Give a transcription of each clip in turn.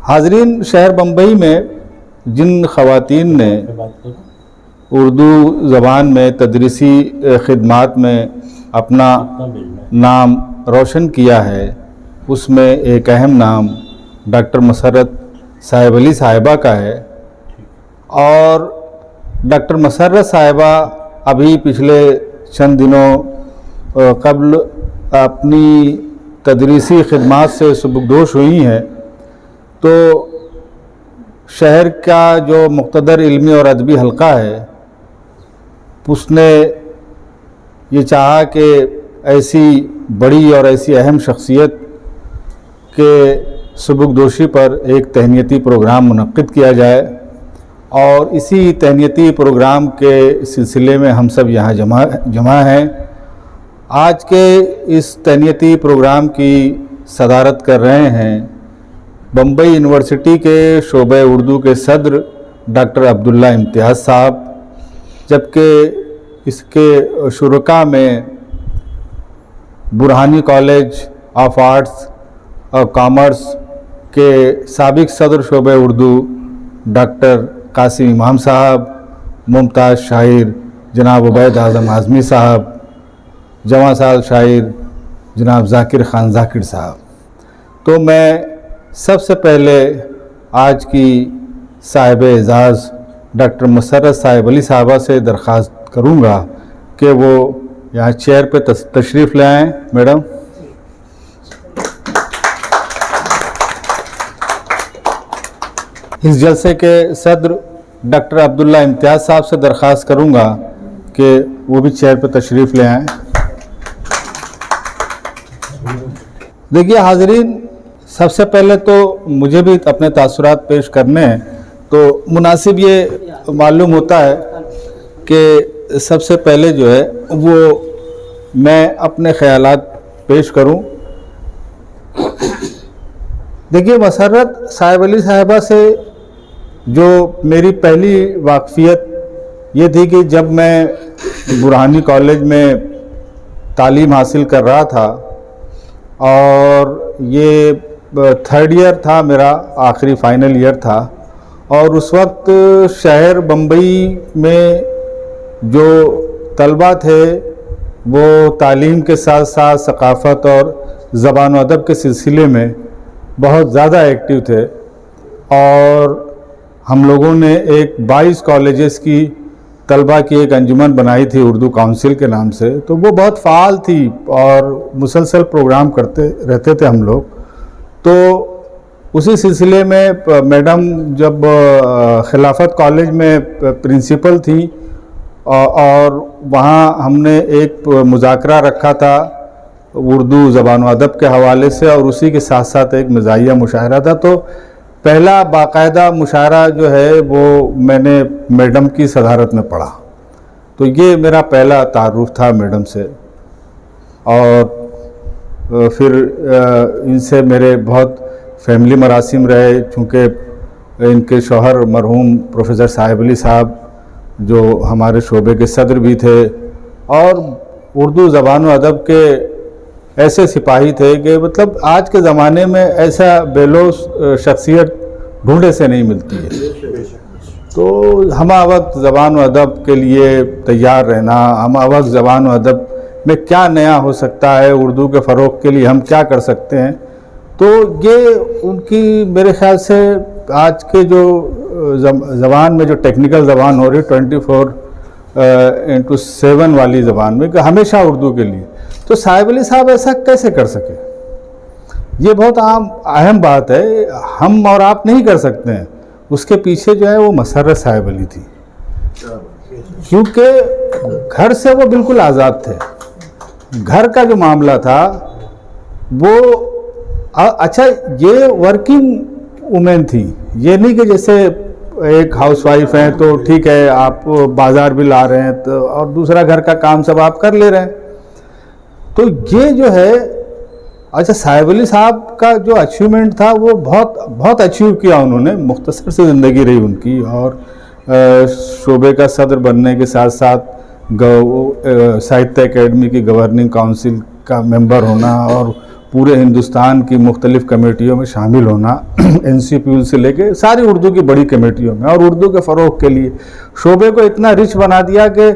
हाजरीन, शहर बम्बई में जिन ख़वातीन ने उर्दू ज़बान में तदरीसी ख़िदमात में अपना नाम रोशन किया है, उसमें एक अहम नाम डॉक्टर मसर्रत साहिब अली साहिबा का है। और डॉक्टर मसर्रत साहिबा अभी पिछले चंद दिनों कबल अपनी तदरीसी ख़िदमात से सुबुकदोश हुई हैं, तो शहर का जो मुक़्तदर इल्मी और अदबी हल्का है, उसने ये चाहा कि ऐसी बड़ी और ऐसी अहम शख्सियत के सुबुकदोशी पर एक तहनीती प्रोग्राम मुनक्किद किया जाए। और इसी तहनीती प्रोग्राम के सिलसिले में हम सब यहाँ जमा हैं। आज के इस तहनीती प्रोग्राम की सदारत कर रहे हैं बम्बई यूनिवर्सिटी के शोबे उर्दू के सदर डॉक्टर अब्दुल्ला इम्तियाज़ साहब, जबकि इसके शुरका में बुरहानी कॉलेज ऑफ आर्ट्स और कॉमर्स के साबिक सदर शोबे उर्दू डॉक्टर कासिम इमाम साहब, मुमताज़ शायर जनाब उबैद आज़म आज़मी साहब, जवां साल शायर जनाब ज़ाकिर ख़ान ज़ाकिर साहब। तो मैं सबसे पहले आज की साहिब एज़ाज़ डॉक्टर मसर्रत साहिब अली साहिबा से दरख्वास्त करूँगा कि वो यहाँ चेयर पे तशरीफ़ ले आएँ। मैडम, इस जलसे के सदर डॉक्टर अब्दुल्ला इम्तियाज़ साहब से दरख्वास्त करूँगा कि वो भी चेयर पे तशरीफ़ ले आएँ। देखिए हाज़रीन, सबसे पहले तो मुझे भी अपने तासुरात पेश करने हैं, तो मुनासिब ये मालूम होता है कि सबसे पहले जो है वो मैं अपने ख़यालात पेश करूं। देखिए, मसर्रत साहिब अली साहिबा से जो मेरी पहली वाक़फ़ियत ये थी कि जब मैं बुरहानी कॉलेज में तालीम हासिल कर रहा था और ये थर्ड ईयर था मेरा, आखिरी फ़ाइनल ईयर था, और उस वक्त शहर बम्बई में जो तलबा थे वो तालीम के साथ साथ सकाफ़त और ज़बान व अदब के सिलसिले में बहुत ज़्यादा एक्टिव थे। और हम लोगों ने एक 22 कॉलेजेस की तलबा की एक अंजुमन बनाई थी उर्दू काउंसिल के नाम से, तो वो बहुत फ़ाल थी और मुसलसल प्रोग्राम करते रहते थे हम लोग। तो उसी सिलसिले में मैडम जब खिलाफत कॉलेज में प्रिंसिपल थी और वहाँ हमने एक मुज़ाकरा रखा था उर्दू ज़बान व अदब के हवाले से, और उसी के साथ साथ एक मज़ाहिया मुशायरा था। तो पहला बाकायदा मुशायरा जो है वो मैंने मैडम की सदारत में पढ़ा, तो ये मेरा पहला तारुफ था मैडम से। और फिर इनसे मेरे बहुत फैमिली मरासिम रहे, चूँकि इनके शौहर मरहूम प्रोफेसर साहिब अली साहब जो हमारे शोबे के सदर भी थे और उर्दू ज़बान व अदब के ऐसे सिपाही थे कि मतलब आज के ज़माने में ऐसा बेलोस शख्सियत ढूंढे से नहीं मिलती है। तो हम वक्त ज़बान व अदब के लिए तैयार रहना, हम वक्त ज़बान व अदब में क्या नया हो सकता है, उर्दू के फ़रोग़ के लिए हम क्या कर सकते हैं, तो ये उनकी मेरे ख़्याल से आज के जो ज़बान में जो टेक्निकल ज़बान हो रही 24/7 वाली ज़बान में, कि हमेशा उर्दू के लिए, तो साहिब अली साहब ऐसा कैसे कर सके, ये बहुत अहम बात है, हम और आप नहीं कर सकते हैं। उसके पीछे जो है वो मसर्रत साहिब अली थी, क्योंकि घर से वो बिल्कुल आज़ाद थे। घर का जो मामला था वो अच्छा, ये वर्किंग वुमेन थी, ये नहीं कि जैसे एक हाउसवाइफ हैं तो ठीक है आप बाज़ार भी ला रहे हैं तो, और दूसरा घर का काम सब आप कर ले रहे हैं। तो ये जो है, अच्छा साहिब अली साहब का जो अचीवमेंट था वो बहुत अचीव किया उन्होंने, मुख्तसर से ज़िंदगी रही उनकी, और शोबे का सदर बनने के साथ साथ साहित्य एकेडमी की गवर्निंग काउंसिल का मेंबर होना और पूरे हिंदुस्तान की मुख्तलिफ़ कमेटियों में शामिल होना, NCPUL से लेके सारी उर्दू की बड़ी कमेटियों में, और उर्दू के फ़रोग़ के लिए शोबे को इतना रिच बना दिया कि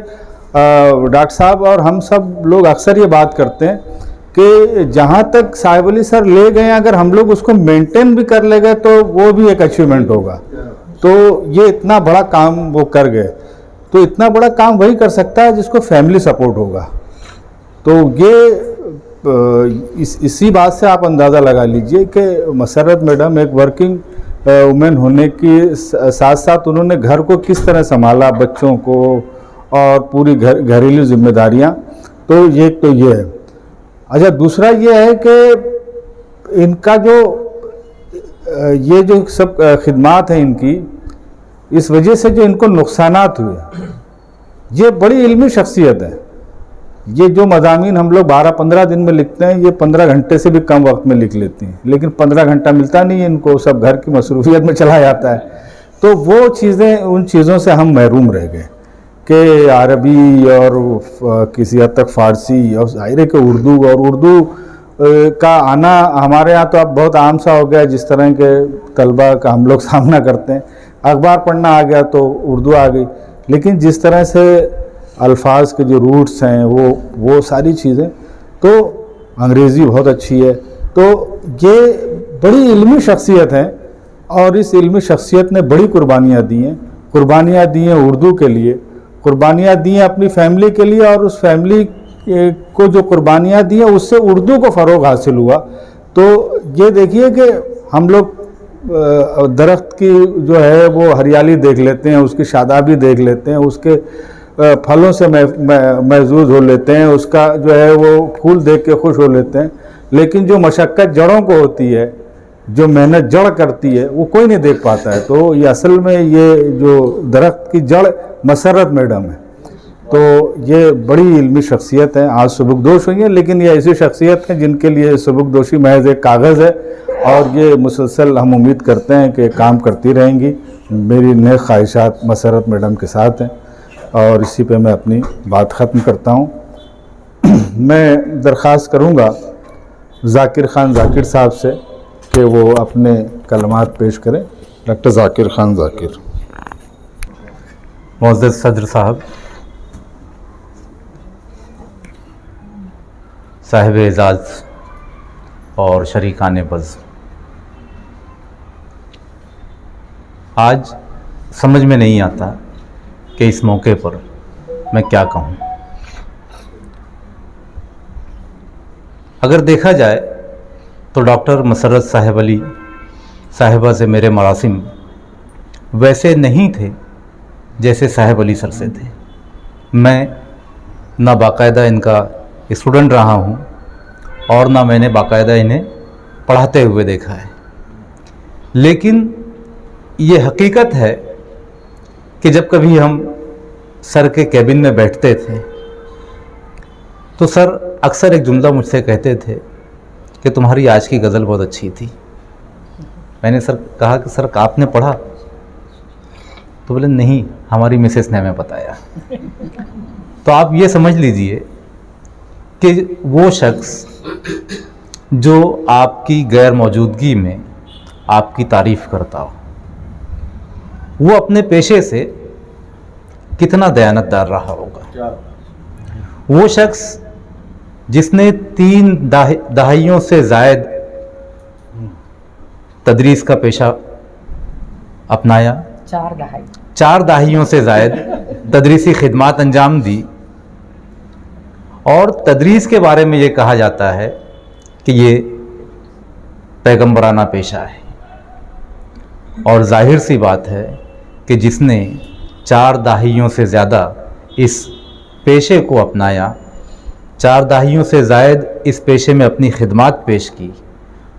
डॉक्टर साहब और हम सब लोग अक्सर ये बात करते हैं कि जहाँ तक साहिब अली सर ले गए, अगर हम लोग उसको मेंटेन भी कर ले गए तो वो भी एक अचीवमेंट होगा। तो ये इतना बड़ा काम वो कर गए, तो इतना बड़ा काम वही कर सकता है जिसको फैमिली सपोर्ट होगा। तो ये इसी बात से आप अंदाज़ा लगा लीजिए कि मसर्रत मैडम एक वर्किंग वुमेन होने के साथ साथ उन्होंने घर को किस तरह संभाला, बच्चों को और पूरी घरेलू जिम्मेदारियां। तो ये है। अच्छा, दूसरा ये है कि इनका ये जो सब खिदमात हैं इनकी, इस वजह से जो इनको नुकसानात हुए, ये बड़ी इल्मी शख्सियत है। ये जो मज़ामीन हम लोग 12-15 दिन में लिखते हैं, ये 15 घंटे से भी कम वक्त में लिख लेती हैं, लेकिन 15 घंटा मिलता नहीं है इनको, सब घर की मसरूफियत में चला जाता है। तो वो चीज़ें, उन चीज़ों से हम महरूम रह गए कि अरबी और किसी हद तक फ़ारसी और ज़ाहिर है कि उर्दू, और उर्दू का आना हमारे यहाँ तो अब बहुत आम सा हो गया है, जिस तरह के तलबा का हम लोग सामना करते हैं। अखबार पढ़ना आ गया तो उर्दू आ गई, लेकिन जिस तरह से अल्फाज के जो रूट्स हैं वो सारी चीज़ें, तो अंग्रेज़ी बहुत अच्छी है। तो ये बड़ी इल्मी शख्सियत है, और इस इल्मी शख्सियत ने बड़ी कुर्बानियाँ दी हैं उर्दू के लिए, कुर्बानियाँ दी हैं अपनी फैमिली के लिए, और उस फैमिली को जो कुर्बानियाँ दी हैं उससे उर्दू को फ़रोग़ हासिल हुआ। तो ये देखिए कि हम लोग दरख्त की जो है वो हरियाली देख लेते हैं, उसकी शादाबी देख लेते हैं, उसके फलों से महजूज हो लेते हैं, उसका जो है वो फूल देख के खुश हो लेते हैं, लेकिन जो मशक्क़त जड़ों को होती है, जो मेहनत जड़ करती है, वो कोई नहीं देख पाता है। तो ये असल में ये जो दरख्त की जड़ मसर्रत मैडम है। तो ये बड़ी इल्मी शख्सियत है, आज सबकदोश हुई है, लेकिन ये ऐसी शख्सियत है जिनके लिए सबकदोशी महज एक कागज़ है, और ये मुसलसल हम उम्मीद करते हैं कि काम करती रहेंगी। मेरी नेक ख्वाहिशात मसर्रत मैडम के साथ हैं, और इसी पे मैं अपनी बात ख़त्म करता हूँ। मैं दरख्वास्त करूँगा ज़ाकिर खान ज़ाकिर साहब से कि वो अपने कलमात पेश करें। डॉक्टर ज़ाकिर खान ज़ाकिर। मुअज़्ज़ज़ सदर साहब, साहिब एजाज़ और शरीकान बज़्म, आज समझ में नहीं आता कि इस मौके पर मैं क्या कहूँ। अगर देखा जाए तो डॉक्टर मसर्रत साहिब अली साहिबा से मेरे मरासिम वैसे नहीं थे जैसे साहिब अली सर से थे। मैं ना बाकायदा इनका स्टूडेंट रहा हूँ, और ना मैंने बाकायदा इन्हें पढ़ाते हुए देखा है, लेकिन ये हकीकत है कि जब कभी हम सर के कैबिन में बैठते थे तो सर अक्सर एक जुमला मुझसे कहते थे कि तुम्हारी आज की गज़ल बहुत अच्छी थी। मैंने सर कहा कि सर आपने पढ़ा? तो बोले नहीं, हमारी मिसेस ने हमें बताया। तो आप ये समझ लीजिए कि वो शख्स जो आपकी गैर मौजूदगी में आपकी तारीफ़ करता हो, वो अपने पेशे से कितना दयानतदार रहा होगा। वो शख्स जिसने 3 दहाइयों से ज़ायद तदरीस का पेशा अपनाया, 4 दहाइयों से ज़ायद तदरीसी खिदमात अंजाम दी, और तदरीस के बारे में ये कहा जाता है कि ये पैगंबराना पेशा है। और जाहिर सी बात है कि जिसने 4 दहाइयों से ज़्यादा इस पेशे को अपनाया, 4 दहाइयों से ज़ायद इस पेशे में अपनी खिदमात पेश की,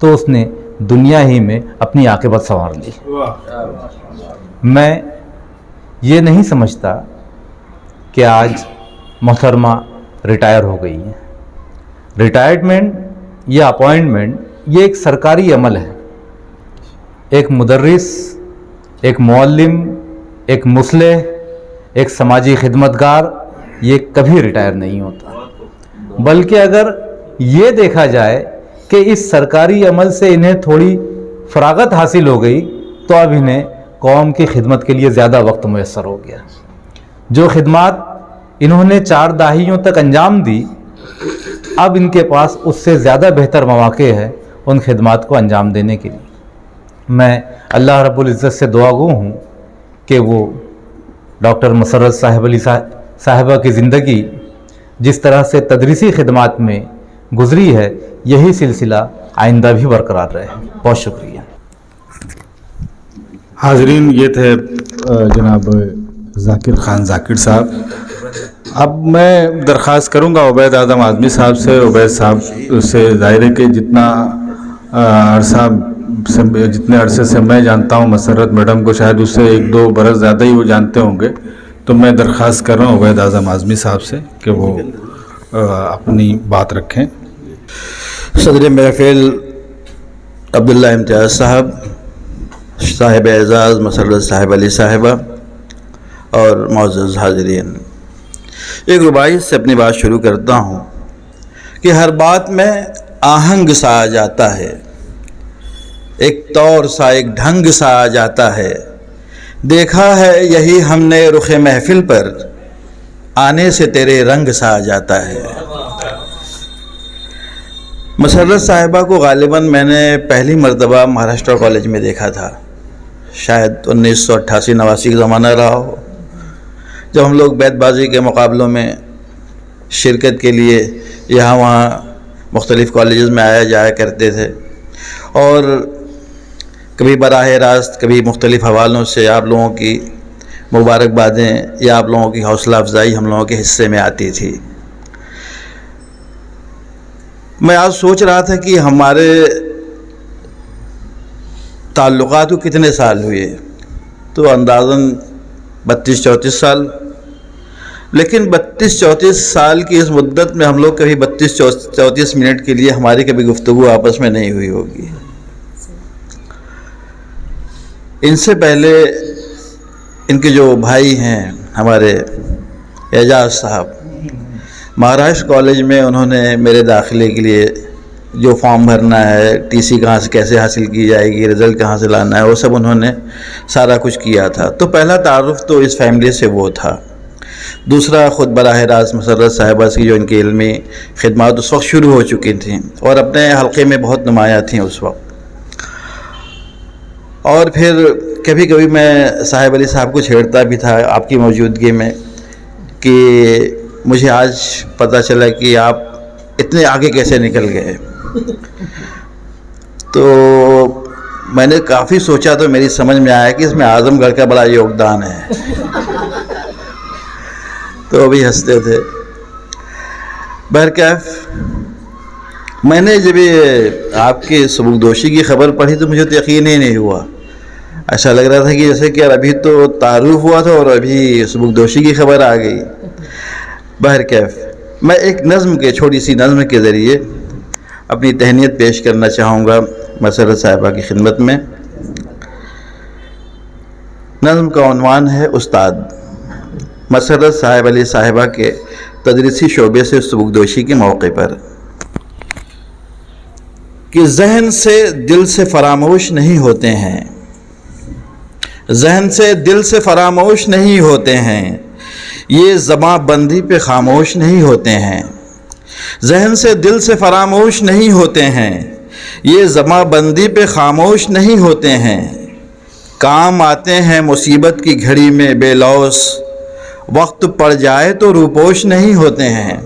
तो उसने दुनिया ही में अपनी आक़िबत संवार ली। मैं ये नहीं समझता कि आज मोहतरमा रिटायर हो गई है। रिटायरमेंट या अपॉइंटमेंट ये एक सरकारी अमल है। एक मुदर्रिस, एक मुअल्लिम, एक मुस्लिह, एक समाजी खिदमतगार ये कभी रिटायर नहीं होता। बल्कि अगर ये देखा जाए کہ اس سرکاری عمل سے انہیں تھوڑی فراغت حاصل ہو گئی تو اب انہیں قوم کی خدمت کے لیے زیادہ وقت میسر ہو گیا۔ جو خدمات انہوں نے 4 دہائیوں تک انجام دی، اب ان کے پاس اس سے زیادہ بہتر مواقع ہے ان خدمات کو انجام دینے کے لیے۔ میں اللہ رب العزت سے دعا گو ہوں کہ وہ ڈاکٹر مسرت صاحب علی صاحبہ کی زندگی جس طرح سے تدریسی خدمات میں گزری ہے، یہی سلسلہ آئندہ بھی برقرار رہے۔ بہت شکریہ۔ حاضرین، یہ تھے جناب ذاکر خان ذاکر صاحب۔ اب میں درخواست کروں گا عبید اعظم اعظمی صاحب سے، عبید صاحب سے ظاہر ہے کہ جتنے عرصے سے میں جانتا ہوں مسرت میڈم کو، شاید اس سے 1-2 برس زیادہ ہی وہ جانتے ہوں گے، تو میں درخواست کر رہا ہوں عبید اعظم اعظمی صاحب سے کہ وہ اپنی بات رکھیں۔ صدر محفل عبداللہ امتیاز صاحب، صاحب اعزاز مسرت صاحب علی صاحبہ اور معزز حاضرین، ایک رباعیت سے اپنی بات شروع کرتا ہوں کہ ہر بات میں آہنگ سا آ جاتا ہے، ایک طور سا، ایک ڈھنگ سا آ جاتا ہے، دیکھا ہے یہی ہم نے رخ محفل پر، آنے سے تیرے رنگ سا آ جاتا ہے۔ مسرت صاحبہ کو غالباً میں نے پہلی مرتبہ مہاراشٹر کالج میں دیکھا تھا، شاید 1988-89 کا زمانہ رہا ہو، جب ہم لوگ بیت بازی کے مقابلوں میں شرکت کے لیے یہاں وہاں مختلف کالجز میں آیا جایا کرتے تھے، اور کبھی براہ راست کبھی مختلف حوالوں سے آپ لوگوں کی مبارکبادیں یا آپ لوگوں کی حوصلہ افزائی ہم لوگوں کے حصے میں آتی تھی۔ میں آج سوچ رہا تھا کہ ہمارے تعلقات کو کتنے سال ہوئے، تو اندازاً 32-34 سال، لیکن 32-34 سال کی اس مدت میں ہم لوگ کبھی 32-34 منٹ کے لیے ہماری کبھی گفتگو آپس میں نہیں ہوئی ہوگی۔ ان سے پہلے ان کے جو بھائی ہیں ہمارے اعجاز صاحب، مہاراشٹر کالج میں انہوں نے میرے داخلے کے لیے جو فارم بھرنا ہے، ٹی سی کہاں سے کیسے حاصل کی جائے گی، رزلٹ کہاں سے لانا ہے، وہ سب انہوں نے سارا کچھ کیا تھا۔ تو پہلا تعارف تو اس فیملی سے وہ تھا۔ دوسرا، خود براہ راست مسرت صاحبہ کی جو ان کی علمی خدمات اس وقت شروع ہو چکی تھیں اور اپنے حلقے میں بہت نمایاں تھیں اس وقت۔ اور پھر کبھی کبھی میں صاحب علی صاحب کو چھیڑتا بھی تھا آپ کی موجودگی میں کہ مجھے آج پتہ چلا کہ آپ اتنے آگے کیسے نکل گئے۔ تو میں نے کافی سوچا تو میری سمجھ میں آیا کہ اس میں اعظم گڑھ کا بڑا یوگدان ہے، تو وہ بھی ہنستے تھے۔ بہرکیف میں نے جب یہ آپ کے سبکدوشی کی خبر پڑھی تو مجھے تو یقین ہی نہیں ہوا، ایسا لگ رہا تھا کہ جیسے کہ ابھی تو تعارف ہوا تھا اور ابھی سبکدوشی کی خبر آ گئی۔ بہرکیف میں ایک نظم کے چھوٹی سی نظم کے ذریعے اپنی تہنیت پیش کرنا چاہوں گا مسرت صاحبہ کی خدمت میں۔ نظم کا عنوان ہے استاد۔ مسرت صاحب علی صاحبہ کے تدریسی شعبے سے سبکدوشی کے موقع پر کہ ذہن سے دل سے فراموش نہیں ہوتے ہیں، ذہن سے دل سے فراموش نہیں ہوتے ہیں، یہ زباں بندی پہ خاموش نہیں ہوتے ہیں، ذہن سے دل سے فراموش نہیں ہوتے ہیں، یہ زباں بندی پہ خاموش نہیں ہوتے ہیں، کام آتے ہیں مصیبت کی گھڑی میں بے لوث، وقت پڑ جائے تو روپوش نہیں ہوتے ہیں،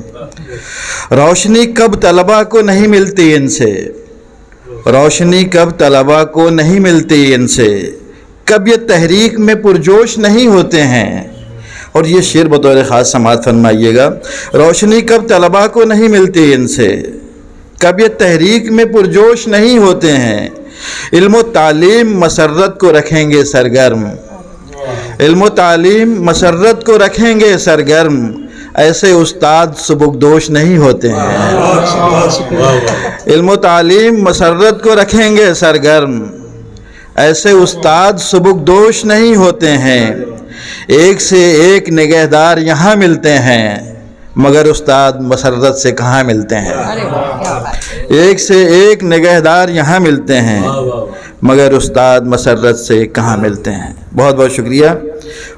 روشنی کب طلباء کو نہیں ملتی ان سے، روشنی کب طلباء کو نہیں ملتی ان سے، کب یہ تحریک میں پرجوش نہیں ہوتے ہیں۔ اور یہ شعر بطور خاص سماعت فرمائیے گا۔ روشنی کب طلباء کو نہیں ملتی ان سے، کب یہ تحریک میں پرجوش نہیں ہوتے ہیں، علم و تعلیم مسرت کو رکھیں گے سرگرم، علم و تعلیم مسرت کو رکھیں گے سرگرم، ایسے استاد سبکدوش نہیں ہوتے ہیں، علم و تعلیم مسرت کو رکھیں گے سرگرم، ایسے استاد سبکدوش نہیں ہوتے ہیں، ایک سے ایک نگہدار یہاں ملتے ہیں، مگر استاد مسرت سے کہاں ملتے ہیں. ایک سے ایک نگہدار یہاں ملتے ہیں مگر استاد مسرت سے کہاں ملتے ہیں. بہت بہت شکریہ.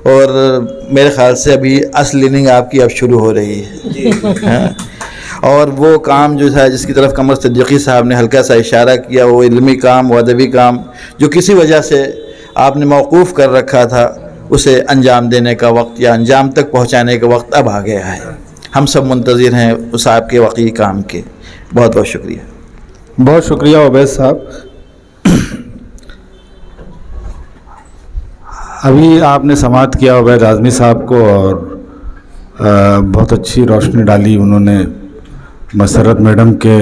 اور میرے خیال سے ابھی اصل اننگ آپ کی اب شروع ہو رہی ہے. اور وہ کام جو ہے جس کی طرف قمر صدیقی صاحب نے ہلکا سا اشارہ کیا، وہ علمی کام، وہ ادبی کام جو کسی وجہ سے آپ نے موقوف کر رکھا تھا، اسے انجام دینے کا وقت یا انجام تک پہنچانے کا وقت اب آ گیا ہے. ہم سب منتظر ہیں اس آپ کے واقعی کام کے. بہت بہت شکریہ. بہت شکریہ عبید صاحب. ابھی آپ نے سماعت کیا عبید اعظمی صاحب کو، اور بہت اچھی روشنی ڈالی انہوں نے مسرت میڈم کے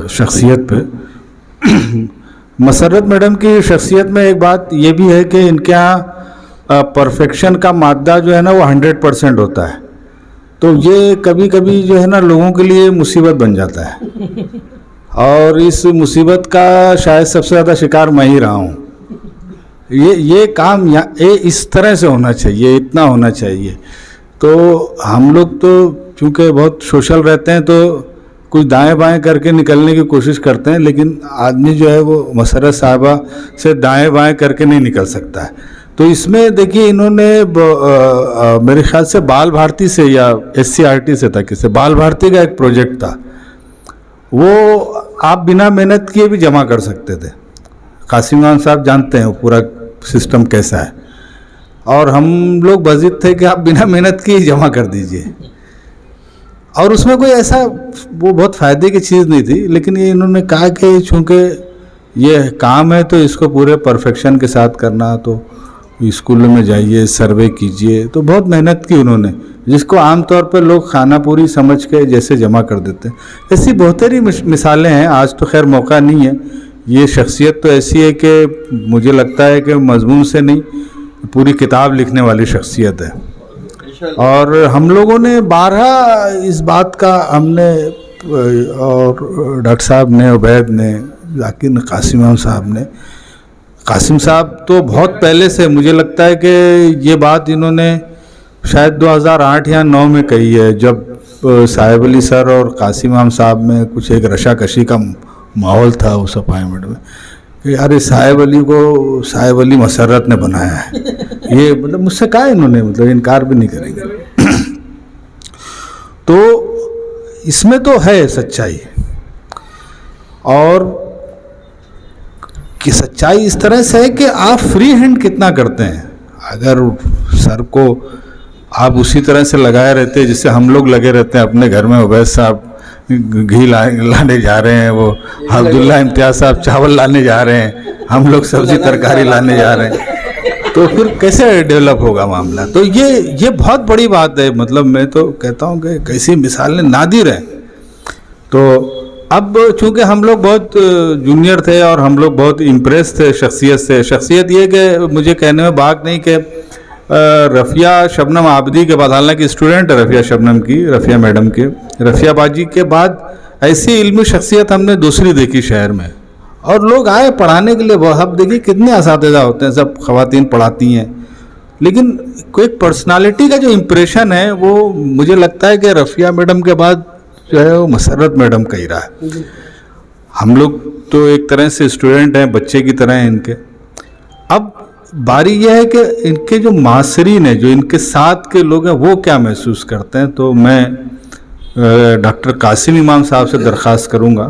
شخصیت پہ. مسرت میڈم کی شخصیت میں ایک بات یہ بھی ہے کہ ان کے یہاں پرفیکشن کا مادہ جو ہے نا وہ 100% ہوتا ہے. تو یہ کبھی کبھی جو ہے نا لوگوں کے لیے مصیبت بن جاتا ہے، اور اس مصیبت کا شاید سب سے زیادہ شکار میں ہی رہا ہوں. یہ کام اس طرح سے ہونا چاہیے، اتنا ہونا چاہیے. تو ہم لوگ تو چونکہ بہت سوشل رہتے ہیں تو کچھ دائیں بائیں کر کے نکلنے کی کوشش کرتے ہیں، لیکن آدمی جو ہے وہ مسرت صاحبہ سے دائیں بائیں کر کے نہیں نکل سکتا ہے. تو اس میں دیکھیے انہوں نے میرے خیال سے بال بھارتی سے یا SCRT سے تھا، کسی بال بھارتی کا ایک پروجیکٹ تھا، وہ آپ بنا محنت کیے بھی جمع کر سکتے تھے. قاسم خان صاحب جانتے ہیں وہ پورا سسٹم کیسا ہے، اور ہم لوگ بضد تھے کہ آپ بنا محنت کیے جمع کر دیجئے. اور اس میں کوئی ایسا وہ بہت فائدے کی چیز نہیں تھی، لیکن یہ انہوں نے کہا کہ چونکہ یہ کام ہے تو اس کو پورے پرفیکشن کے ساتھ کرنا، تو اسکولوں میں جائیے، سروے کیجئے. تو بہت محنت کی انہوں نے، جس کو عام طور پہ لوگ خانہ پوری سمجھ کے جیسے جمع کر دیتے ہیں. ایسی بہت ساری مثالیں ہیں. آج تو خیر موقع نہیں ہے. یہ شخصیت تو ایسی ہے کہ مجھے لگتا ہے کہ مضمون سے نہیں، پوری کتاب لکھنے والی شخصیت ہے. اور ہم لوگوں نے بارہا اس بات کا ہم نے، اور ڈاکٹر صاحب نے، عبید نے، ذاکر نے، قاسم صاحب نے، قاسم صاحب تو بہت پہلے سے، مجھے لگتا ہے کہ یہ بات انہوں نے شاید 2008 یا 2009 میں کہی ہے، جب صاحب علی سر اور قاسم صاحب میں کچھ ایک رشا کشی کا ماحول تھا اس اپائنٹمنٹ میں، کہ یار صاحب علی کو صاحب علی مسرت نے بنایا ہے. یہ مطلب مجھ سے کہا انہوں نے، مطلب انکار بھی نہیں کریں گے. تو اس میں تو ہے سچائی، اور کہ سچائی اس طرح سے ہے کہ آپ فری ہینڈ کتنا کرتے ہیں. اگر سر کو آپ اسی طرح سے لگائے رہتے جس سے ہم لوگ لگے رہتے ہیں اپنے گھر میں، عبید صاحب گھی لانے جا رہے ہیں، وہ عبداللہ امتیاز صاحب چاول لانے جا رہے ہیں، ہم لوگ سبزی ترکاری لانے جا رہے ہیں، تو پھر کیسے ڈیولپ ہوگا معاملہ. تو یہ بہت بڑی بات ہے. مطلب میں تو کہتا ہوں کہ کیسی مثالیں نادر ہیں. تو اب چونکہ ہم لوگ بہت جونیئر تھے اور ہم لوگ بہت امپریس تھے شخصیت سے. شخصیت یہ کہ مجھے کہنے میں باک نہیں کہ رفیہ شبنم عابدی کے بعد، حالانکہ اسٹوڈنٹ ہے رفیہ شبنم کی، رفیہ میڈم کے، رفیہ باجی کے بعد ایسی علمی شخصیت ہم نے دوسری دیکھی شہر میں. اور لوگ آئے پڑھانے کے لیے. اب دیکھیے کتنے اساتذہ ہوتے ہیں، سب خواتین پڑھاتی ہیں، لیکن کوئی پرسنالٹی کا جو امپریشن ہے وہ مجھے لگتا ہے کہ رفیہ میڈم کے بعد جو ہے وہ مسرت میڈم کا ہی رہا ہے. ہم لوگ تو ایک طرح سے اسٹوڈنٹ ہیں، بچے کی طرح ہیں ان کے. اب باری یہ ہے کہ ان کے جو معاصرین ہیں، جو ان کے ساتھ کے لوگ ہیں، وہ کیا محسوس کرتے ہیں. تو میں ڈاکٹر قاسم امام صاحب سے درخواست کروں گا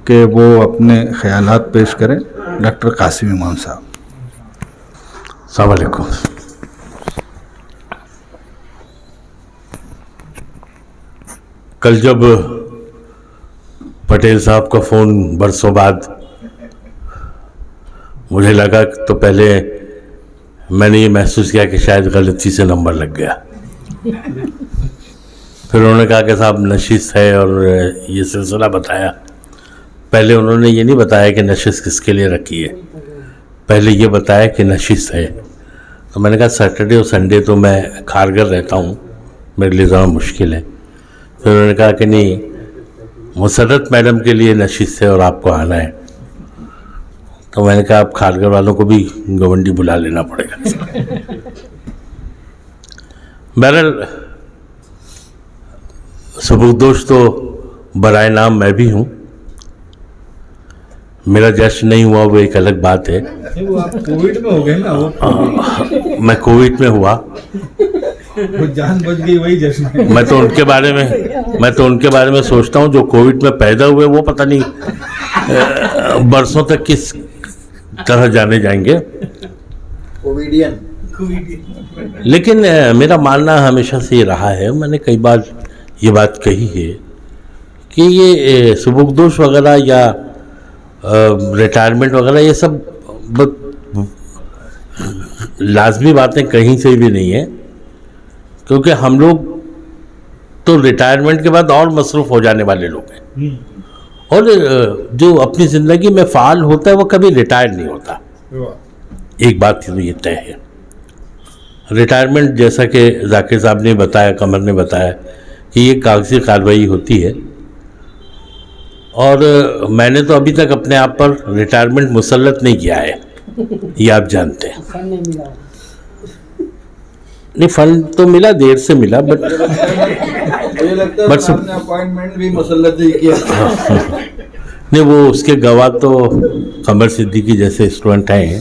کہ وہ اپنے خیالات پیش کریں. ڈاکٹر قاسم امام صاحب. السلام علیکم. کل جب پٹیل صاحب کا فون برسوں بعد مجھے لگا تو پہلے میں نے یہ محسوس کیا کہ شاید غلطی سے نمبر لگ گیا. پھر انہوں نے کہا کہ صاحب نشست ہے اور یہ سلسلہ بتایا. پہلے انہوں نے یہ نہیں بتایا کہ نشست کس کے لیے رکھی ہے، پہلے یہ بتایا کہ نشست ہے. تو میں نے کہا سیٹرڈے اور سنڈے تو میں کھارگھر رہتا ہوں، میرے لیے ذرا مشکل ہے. پھر انہوں نے کہا کہ نہیں، مسرت میڈم کے لیے نشست ہے اور آپ کو آنا ہے. تو میں نے کہا اب کھارگھر والوں کو بھی گونڈی بلا لینا پڑے گا. بہرحال सबकदोश तो बराए नाम मैं भी हूँ, मेरा जश्न नहीं हुआ वो एक अलग बात है। वो आप कोविड में हो गए ना, वो मैं कोविड में हुआ, जान बच गई वही जश्न है। मैं तो उनके बारे में सोचता हूँ जो कोविड में पैदा हुए वो पता नहीं बरसों तक किस तरह जाने जाएंगे। कोविडियन। लेकिन मेरा मानना हमेशा से ये रहा है, मैंने कई बार ये बात कही है कि ये सुबकदोश वगैरह या रिटायरमेंट वगैरह ये सब लाजमी बातें कहीं से भी नहीं है, क्योंकि हम लोग तो रिटायरमेंट के बाद और मसरूफ़ हो जाने वाले लोग हैं, और जो अपनी ज़िंदगी में फ़ाल होता है वो कभी रिटायर नहीं होता। एक बात तो ये तय है, रिटायरमेंट जैसा कि जाकिर साहब ने बताया, कमर ने बताया कि ये कागजी कार्रवाई होती है, और मैंने तो अभी तक अपने आप पर रिटायरमेंट मुसल्लत नहीं किया है, ये आप जानते हैं। नहीं, फंड तो मिला, देर से मिला, बट मुझे लगता है आपने अपॉइंटमेंट भी मुसल्लत ही किया। नहीं, वो उसके गवाह तो कमर सिद्दीकी जैसे स्टूडेंट हैं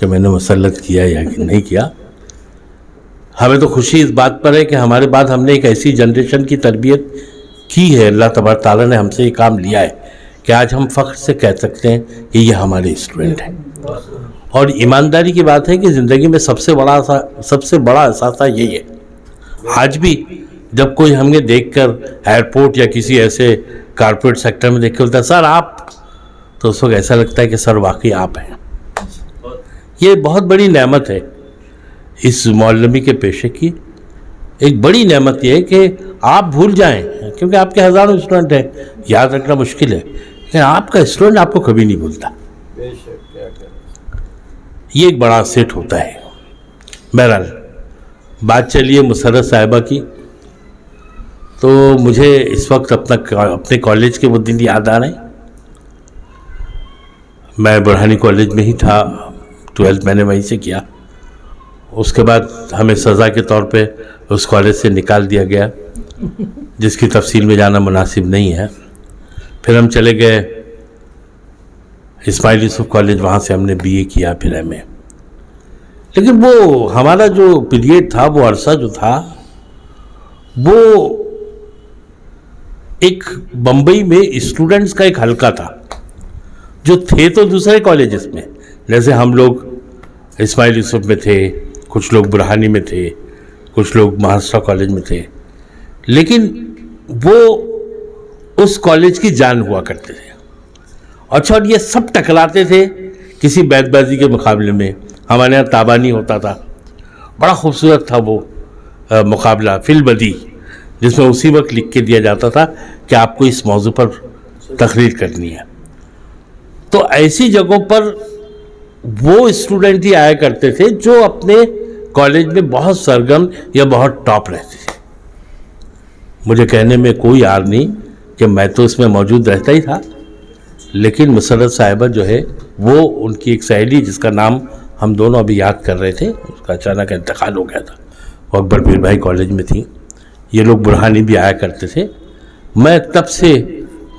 कि मैंने मुसल्लत किया या कि नहीं किया। हमें तो खुशी इस बात पर है कि हमारे बाद हमने एक ऐसी जनरेशन की तरबियत की है, अल्लाह तबारक ताला ने हमसे ये काम लिया है कि आज हम फ़ख्र से कह सकते हैं कि ये हमारे स्टूडेंट हैं। और ईमानदारी की बात है कि ज़िंदगी में सबसे बड़ा असासा यही है। आज भी जब कोई हमें देखकर एयरपोर्ट या किसी ऐसे कारपोरेट सेक्टर में देख के बोलता है सर आप, तो उस वक्त ऐसा लगता है कि सर वाकई आप हैं। ये बहुत बड़ी नेमत है इस मौलवी के पेशे की। एक बड़ी नेमत ये है कि आप भूल जाएं, क्योंकि आपके हज़ारों स्टूडेंट हैं, याद रखना मुश्किल है, लेकिन आपका स्टूडेंट आपको कभी नहीं भूलता। ये एक बड़ा सेट होता है। बहरहाल बात चलिए मुसर्रत साहिबा की, तो मुझे इस वक्त अपने कॉलेज के वो दिन याद आ रहे हैं। मैं बुरहानी कॉलेज में ही था, 12th मैंने वहीं से किया। उसके बाद हमें सज़ा के तौर पे उस कॉलेज से निकाल दिया गया, जिसकी तफसील में जाना मुनासिब नहीं है। फिर हम चले गए इस्माइल यूसुफ कॉलेज, वहाँ से हमने BA किया, फिर MA। लेकिन वो हमारा जो पीरियड था, वो अरसा जो था, वो एक बम्बई में स्टूडेंट्स का एक हलका था, जो थे तो दूसरे कॉलेजेस में, जैसे हम लोग इस्माइल यूसुफ में थे, कुछ लोग बुरहानी में थे, कुछ लोग महाराष्ट्र कॉलेज में थे, लेकिन वो उस कॉलेज की जान हुआ करते थे। अच्छा, और ये सब टकराते थे किसी बैतबाजी के मुकाबले में। हमारे यहाँ ताबानी होता था, बड़ा खूबसूरत था वो मुकाबला, फिलबदी, जिसमें उसी वक्त लिख के दिया जाता था कि आपको इस मौजू पर तकरीर करनी है। तो ऐसी जगहों पर वो स्टूडेंट ही आया करते थे जो अपने कॉलेज में बहुत सरगर्म या बहुत टॉप रहते थे। मुझे कहने में कोई आर नहीं कि मैं तो इसमें मौजूद रहता ही था, लेकिन मुसर्रत साहिबा जो है वो उनकी एक सहेली, जिसका नाम हम दोनों अभी याद कर रहे थे, उसका अचानक इंतकाल हो गया था, वो अकबर पीर भाई कॉलेज में थी। ये लोग बुरहानी भी आया करते थे। मैं तब से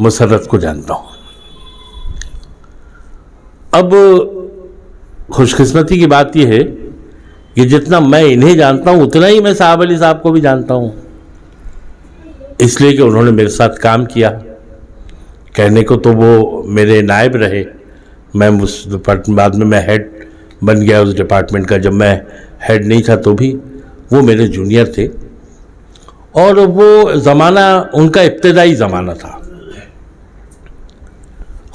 मुसर्रत को जानता हूँ। अब खुशकिस्मती की बात यह है कि जितना मैं इन्हें जानता हूँ उतना ही मैं साहब अली साहब को भी जानता हूँ, इसलिए कि उन्होंने मेरे साथ काम किया। कहने को तो वो मेरे नायब रहे, मैं उस डिपार्टमेंट, बाद में मैं हेड बन गया उस डिपार्टमेंट का। जब मैं हेड नहीं था तो भी वो मेरे जूनियर थे, और वो ज़माना उनका इब्तदाई ज़माना था।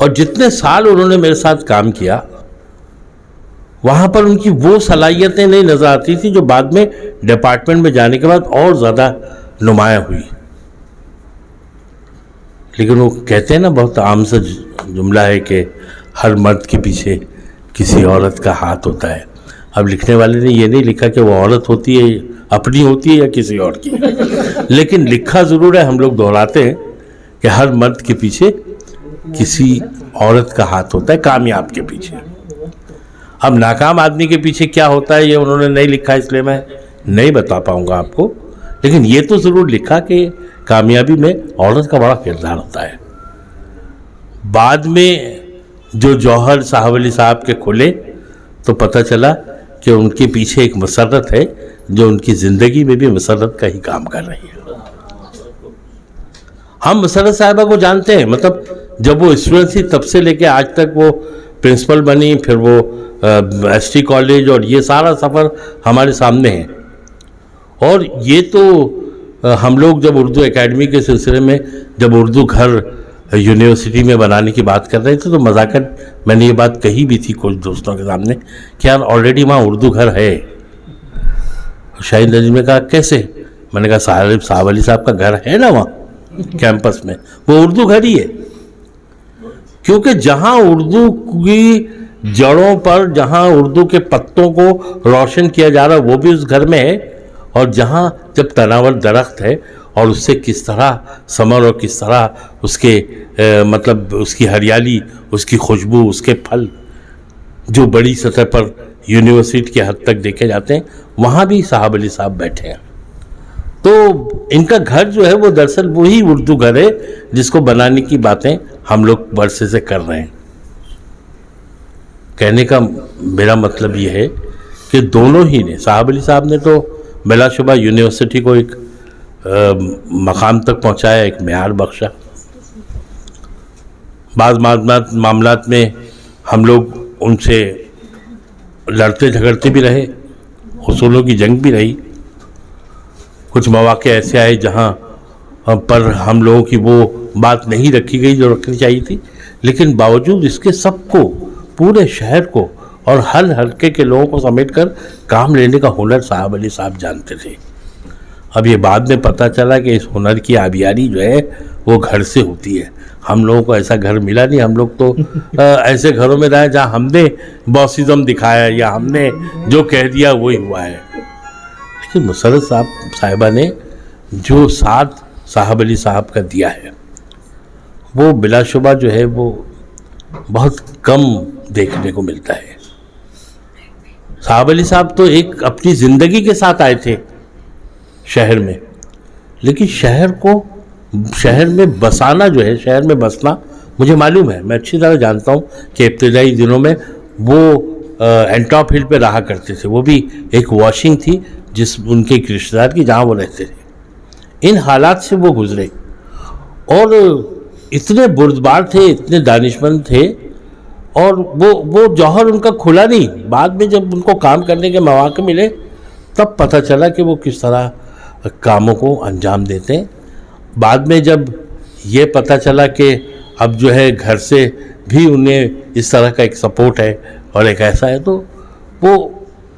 और जितने साल उन्होंने मेरे साथ काम किया, वहाँ पर उनकी वो सलाहियतें नहीं नज़र आती थी जो बाद में डिपार्टमेंट में जाने के बाद और ज़्यादा नुमायाँ हुई। लेकिन वो कहते हैं ना, बहुत आम सा जुमला है कि हर मर्द के पीछे किसी औरत का हाथ होता है। अब लिखने वाले ने ये नहीं लिखा कि वो औरत होती है, अपनी होती है या किसी और की, लेकिन लिखा ज़रूर है, हम लोग दोहराते हैं कि हर मर्द के पीछे किसी औरत का हाथ होता है, कामयाब के पीछे। अब नाकाम आदमी के पीछे क्या होता है ये उन्होंने नहीं लिखा, इसलिए मैं नहीं बता पाऊंगा आपको, लेकिन ये तो ज़रूर लिखा कि کامیابی میں عورت کا بڑا کردار ہوتا ہے. بعد میں جو جوہر صاحب علی صاحب کے کھلے تو پتہ چلا کہ ان کے پیچھے ایک مسرت ہے جو ان کی زندگی میں بھی مسرت کا ہی کام کر رہی ہے. ہم مسرت صاحبہ کو جانتے ہیں، مطلب جب وہ اسٹوڈنٹ تھی تب سے لے کے آج تک وہ پرنسپل بنی، پھر وہ ایس ٹی کالج، اور یہ سارا سفر ہمارے سامنے ہے. اور یہ تو ہم لوگ جب اردو اکیڈمی کے سلسلے میں جب اردو گھر یونیورسٹی میں بنانے کی بات کر رہے تھے تو مذاکرت میں نے یہ بات کہی بھی تھی کچھ دوستوں کے سامنے کہ یار آلریڈی وہاں اردو گھر ہے. شاہد نجم نے کہا کیسے؟ میں نے کہا صاحب علی صاحب کا گھر ہے نا وہاں کیمپس میں، وہ اردو گھر ہی ہے. کیونکہ جہاں اردو کی جڑوں پر، جہاں اردو کے پتوں کو روشن کیا جا رہا وہ بھی اس گھر میں ہے، اور جہاں جب تناور درخت ہے اور اس سے کس طرح ثمر اور کس طرح اس کے مطلب اس کی ہریالی، اس کی خوشبو، اس کے پھل جو بڑی سطح پر یونیورسٹی کے حد تک دیکھے جاتے ہیں، وہاں بھی صاحب علی صاحب بیٹھے ہیں. تو ان کا گھر جو ہے وہ دراصل وہی اردو گھر ہے جس کو بنانے کی باتیں ہم لوگ عرصے سے کر رہے ہیں. کہنے کا میرا مطلب یہ ہے کہ دونوں ہی نے، صاحب علی صاحب نے تو بلا شبہ یونیورسٹی کو ایک مقام تک پہنچایا، ایک معیار بخشا. بعض معاملات میں ہم لوگ ان سے لڑتے جھگڑتے بھی رہے، اصولوں کی جنگ بھی رہی. کچھ مواقع ایسے آئے جہاں پر ہم لوگوں کی وہ بات نہیں رکھی گئی جو رکھنی چاہیے تھی، لیکن باوجود اس کے سب کو، پورے شہر کو اور ہر حلقے کے لوگوں کو سمیٹ کر کام لینے کا ہنر صاحب علی صاحب جانتے تھے. اب یہ بعد میں پتہ چلا کہ اس ہنر کی آبیاری جو ہے وہ گھر سے ہوتی ہے. ہم لوگوں کو ایسا گھر ملا نہیں، ہم لوگ تو ایسے گھروں میں رہے جہاں ہم نے باسزم دکھایا یا ہم نے جو کہہ دیا وہی ہوا ہے. لیکن مسرت صاحبہ نے جو ساتھ صاحب علی صاحب کا دیا ہے وہ بلا شبہ جو ہے وہ بہت کم دیکھنے کو ملتا ہے. صاحب علی صاحب تو ایک اپنی زندگی کے ساتھ آئے تھے شہر میں، لیکن شہر میں بسانا جو ہے، شہر میں بسنا مجھے معلوم ہے، میں اچھی طرح جانتا ہوں کہ ابتدائی دنوں میں وہ اینٹاپ ہل پہ رہا کرتے تھے. وہ بھی ایک واشنگ تھی جس ان کے ایک رشتہ دار کی جہاں وہ رہتے تھے. ان حالات سے وہ گزرے اور اتنے بردبار تھے، اتنے دانشمند تھے، اور وہ جوہر ان کا کھلا نہیں. بعد میں جب ان کو کام کرنے کے مواقع ملے تب پتہ چلا کہ وہ کس طرح کاموں کو انجام دیتے ہیں. بعد میں جب یہ پتہ چلا کہ اب جو ہے گھر سے بھی انہیں اس طرح کا ایک سپورٹ ہے اور ایک ایسا ہے، تو وہ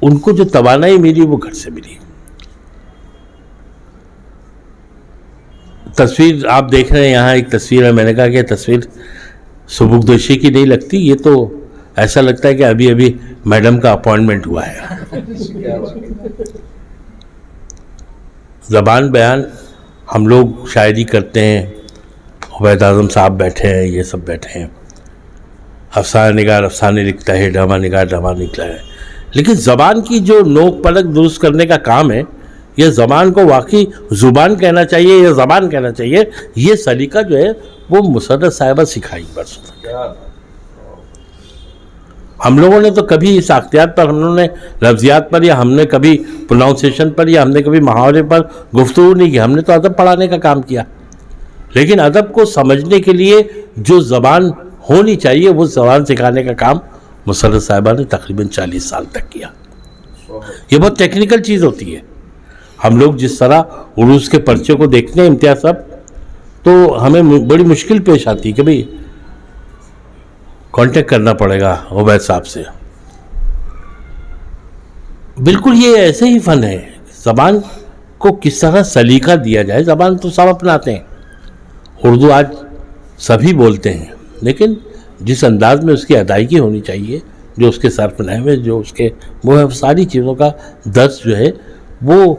ان کو جو توانائی ملی وہ گھر سے ملی. تصویر آپ دیکھ رہے ہیں، یہاں ایک تصویر ہے. میں نے کہا کہ تصویر سبکدوشی کی نہیں لگتی، یہ تو ایسا لگتا ہے کہ ابھی میڈم کا اپوائنٹمنٹ ہوا ہے. زبان بیان ہم لوگ شاعری کرتے ہیں، عبید اعظم صاحب بیٹھے ہیں، یہ سب بیٹھے ہیں. افسانہ نگار افسانے لکھتا ہے، ڈرامہ نگار ڈرامہ نکلا ہے. لیکن زبان کی جو نوک پلک درست کرنے کا کام ہے، یہ زبان کو واقعی زبان کہنا چاہیے یا زبان کہنا چاہیے، یہ سلیقہ جو ہے وہ مسرت صاحبہ سکھائی برسوں تک. ہم لوگوں نے تو کبھی اس ساختیات پر، ہم لوگوں نے لفظیات پر، یا ہم نے کبھی پروناؤنسیشن پر، یا ہم نے کبھی محاورے پر گفتگو نہیں کی. ہم نے تو ادب پڑھانے کا کام کیا. لیکن ادب کو سمجھنے کے لیے جو زبان ہونی چاہیے وہ زبان سکھانے کا کام مسرت صاحبہ نے تقریباً 40 سال تک کیا. یہ بہت ٹیکنیکل چیز ہوتی ہے. ہم لوگ جس طرح عروض کے پرچے کو دیکھتے ہیں امتیاز صاحب، تو ہمیں بڑی مشکل پیش آتی ہے کہ بھئی کانٹیکٹ کرنا پڑے گا عبید صاحب سے. بالکل یہ ایسے ہی فن ہے، زبان کو کس طرح سلیقہ دیا جائے. زبان تو سب اپناتے ہیں، اردو آج سبھی بولتے ہیں، لیکن جس انداز میں اس کی ادائیگی ہونی چاہیے، جو اس کے صرف نحوے، جو اس کے وہ ساری چیزوں کا درس جو ہے وہ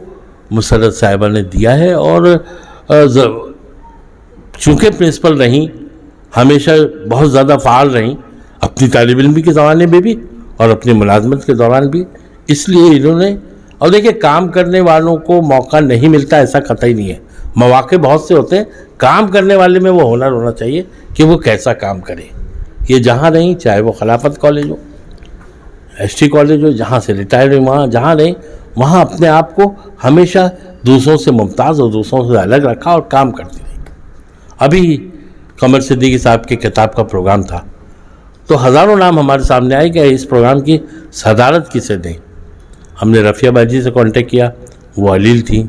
مسرت صاحبہ نے دیا ہے. اور چونکہ پرنسپل رہیں، ہمیشہ بہت زیادہ فعال رہیں، اپنی طالب علمی کے زمانے میں بھی اور اپنی ملازمت کے دوران بھی. اس لیے انہوں نے، اور دیکھیں کام کرنے والوں کو موقع نہیں ملتا ایسا قطعی نہیں ہے، مواقع بہت سے ہوتے ہیں, کام کرنے والے میں وہ ہنر ہونا چاہیے کہ وہ کیسا کام کرے. یہ جہاں رہیں, چاہے وہ خلافت کالج ہو, ایس ٹی کالج ہو, جہاں سے ریٹائر ہوئی, وہاں جہاں رہیں وہاں اپنے آپ کو ہمیشہ دوسروں سے ممتاز اور دوسروں سے الگ رکھا اور کام کرتی رہی. ابھی قمر صدیقی صاحب کے کتاب کا پروگرام تھا تو ہزاروں نام ہمارے سامنے آئے کہ اس پروگرام کی صدارت کسے دیں. ہم نے رفیہ باجی سے کانٹیکٹ کیا, وہ علیل تھیں,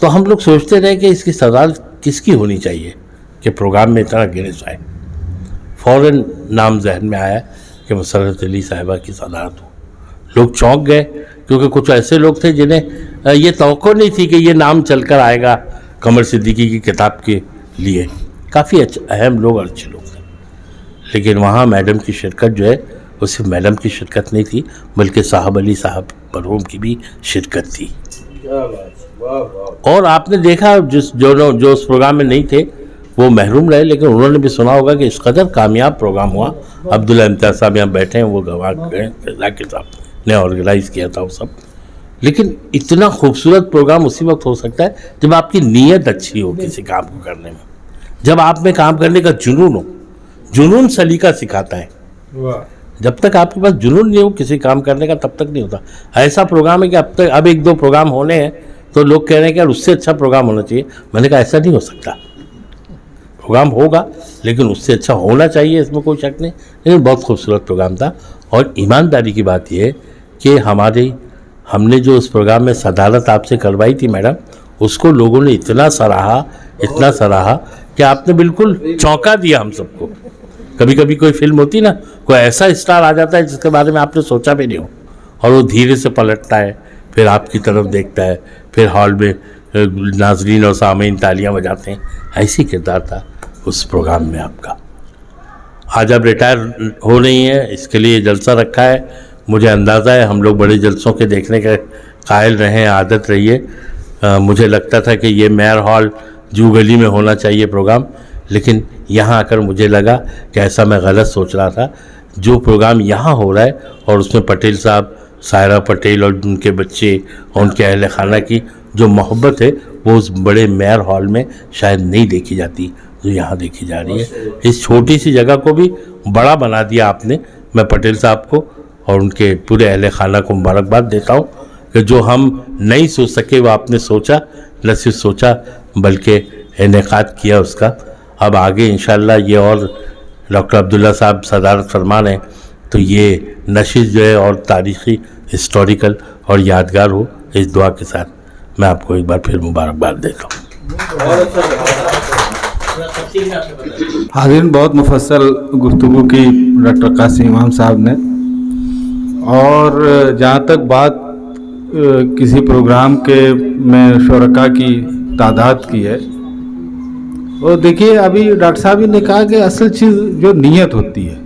تو ہم لوگ سوچتے رہے کہ اس کی صدارت کس کی ہونی چاہیے کہ پروگرام میں اتنا گرس آئے. فوراً نام ذہن میں آیا کہ مسرت علی صاحبہ کی صدارت ہو. لوگ چونک گئے کیونکہ کچھ ایسے لوگ تھے جنہیں یہ توقع نہیں تھی کہ یہ نام چل کر آئے گا قمر صدیقی کی کتاب کے لیے. کافی اہم لوگ اور اچھے لوگ تھے, لیکن وہاں میڈم کی شرکت جو ہے وہ صرف میڈم کی شرکت نہیں تھی بلکہ صاحب علی صاحب مرحوم کی بھی شرکت تھی. اور آپ نے دیکھا جو اس پروگرام میں نہیں تھے وہ محروم رہے, لیکن انہوں نے بھی سنا ہوگا کہ اس قدر کامیاب پروگرام ہوا. عبداللہ امتیاز صاحب یہاں بیٹھے ہیں, وہ گواہ گئے, ذاکر صاحب نے آرگنائز کیا تھا وہ سب. لیکن اتنا خوبصورت پروگرام اسی وقت ہو سکتا ہے جب آپ کی نیت اچھی ہو کسی کام کو کرنے میں, جب آپ میں کام کرنے کا جنون ہو. جنون سلیقہ سکھاتا ہے. جب تک آپ کے پاس جنون نہیں ہو کسی کام کرنے کا تب تک نہیں ہوتا. ایسا پروگرام ہے کہ اب ایک دو پروگرام ہونے ہیں تو لوگ کہہ رہے ہیں کہ یار اس سے اچھا پروگرام ہونا چاہیے. میں نے کہا ایسا نہیں ہو سکتا, پروگرام ہوگا لیکن اس سے اچھا ہونا چاہیے, اس میں کوئی شک نہیں. لیکن بہت خوبصورت پروگرام تھا. اور ایمانداری کی بات یہ ہے کہ ہم نے جو اس پروگرام میں صدارت آپ سے کروائی تھی میڈم, اس کو لوگوں نے اتنا سراہا کہ آپ نے بالکل چونکا دیا ہم سب کو. کبھی کبھی کوئی فلم ہوتی نا, کوئی ایسا اسٹار آ جاتا ہے جس کے بارے میں آپ نے سوچا بھی نہیں ہو, اور وہ دھیرے سے پلٹتا ہے, پھر آپ کی طرف دیکھتا ہے, پھر ہال میں ناظرین اور سامعین تالیاں بجاتے ہیں. ایسی کردار تھا اس پروگرام میں آپ کا. آج آپ ریٹائر ہو رہی ہیں, اس کے لیے جلسہ رکھا ہے. مجھے اندازہ ہے ہم لوگ بڑے جلسوں کے دیکھنے کے قائل رہے ہیں, عادت رہی ہے. مجھے لگتا تھا کہ یہ میئر ہال جو گلی میں ہونا چاہیے پروگرام, لیکن یہاں آ کر مجھے لگا کہ ایسا میں غلط سوچ رہا تھا. جو پروگرام یہاں ہو رہا ہے اور اس میں پٹیل صاحب, سائرہ پٹیل اور ان کے بچے اور ان کے اہل خانہ کی جو محبت ہے وہ اس بڑے میئر ہال میں شاید نہیں دیکھی جاتی جو یہاں دیکھی جا رہی ہے. اس چھوٹی سی جگہ کو بھی بڑا بنا دیا آپ نے. میں پٹیل صاحب کو اور ان کے پورے اہل خانہ کو مبارکباد دیتا ہوں کہ جو ہم نہیں سوچ سکے وہ آپ نے سوچا, نہ صرف سوچا بلکہ انعقاد کیا اس کا. اب آگے انشاءاللہ یہ اور ڈاکٹر عبداللہ صاحب صدارت فرمان ہیں تو یہ نشست جو ہے اور تاریخی, ہسٹوریکل اور یادگار ہو. اس دعا کے ساتھ میں آپ کو ایک بار پھر مبارکباد دیتا ہوں. حاضرین, بہت مفصل گفتگو کی ڈاکٹر قاسم امام صاحب نے. اور جہاں تک بات کسی پروگرام کے میں شرکا کی تعداد کی ہے, وہ دیکھیے ابھی ڈاکٹر صاحب نے کہا کہ اصل چیز جو نیت ہوتی ہے,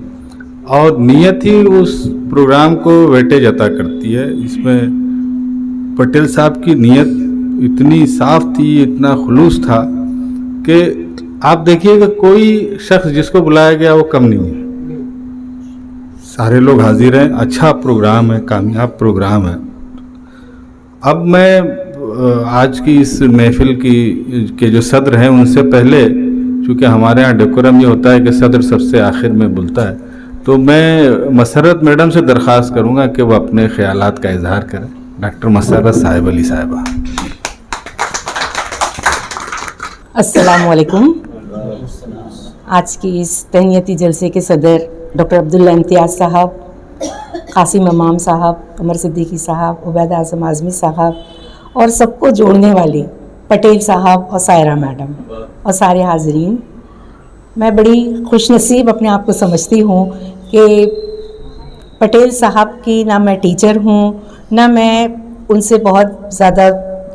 اور نیت ہی اس پروگرام کو ویٹیج عطا کرتی ہے. اس میں پٹیل صاحب کی نیت اتنی صاف تھی, اتنا خلوص تھا کہ آپ دیکھیے کہ کوئی شخص جس کو بلایا گیا وہ کم نہیں ہے. سارے لوگ حاضر ہیں. اچھا پروگرام ہے, کامیاب پروگرام ہے. اب میں آج کی اس محفل کے جو صدر ہیں ان سے پہلے, چونکہ ہمارے ہاں ڈیکورم یہ ہوتا ہے کہ صدر سب سے آخر میں بولتا ہے, تو میں مسرت میڈم سے درخواست کروں گا کہ وہ اپنے خیالات کا اظہار کریں. ڈاکٹر مسرت صاحب علی صاحبہ. السلام علیکم. آج کی اس تہنیتی جلسے کے صدر ڈاکٹر عبداللہ امتیاز صاحب, قاسم امام صاحب, قمر صدیقی صاحب, عبید اعظم اعظمی صاحب, اور سب کو جوڑنے والے پٹیل صاحب اور سائرہ میڈم اور سارے حاضرین, میں بڑی خوش نصیب اپنے آپ کو سمجھتی ہوں کہ پٹیل صاحب کی نہ میں ٹیچر ہوں, نہ میں ان سے بہت زیادہ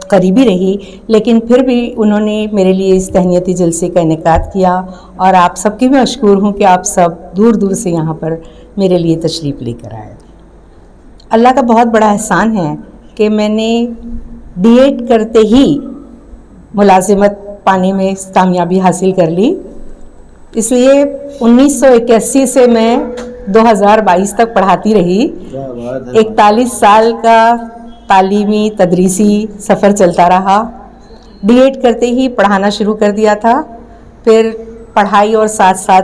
قریبی رہی, لیکن پھر بھی انہوں نے میرے لیے اس تہنیتی جلسے کا انعقاد کیا. اور آپ سب کی میں مشکور ہوں کہ آپ سب دور دور سے یہاں پر میرے لیے تشریف لے کر آئے. اللہ کا بہت بڑا احسان ہے کہ میں نے بی ایڈ کرتے ہی ملازمت پانے میں کامیابی حاصل کر لی. اس لیے 1981 سے میں 2022 تک پڑھاتی رہی. 41 سال کا تعلیمی تدریسی سفر چلتا رہا. D.Ed करते ही पढ़ाना शुरू कर दिया था, फिर पढ़ाई और साथ साथ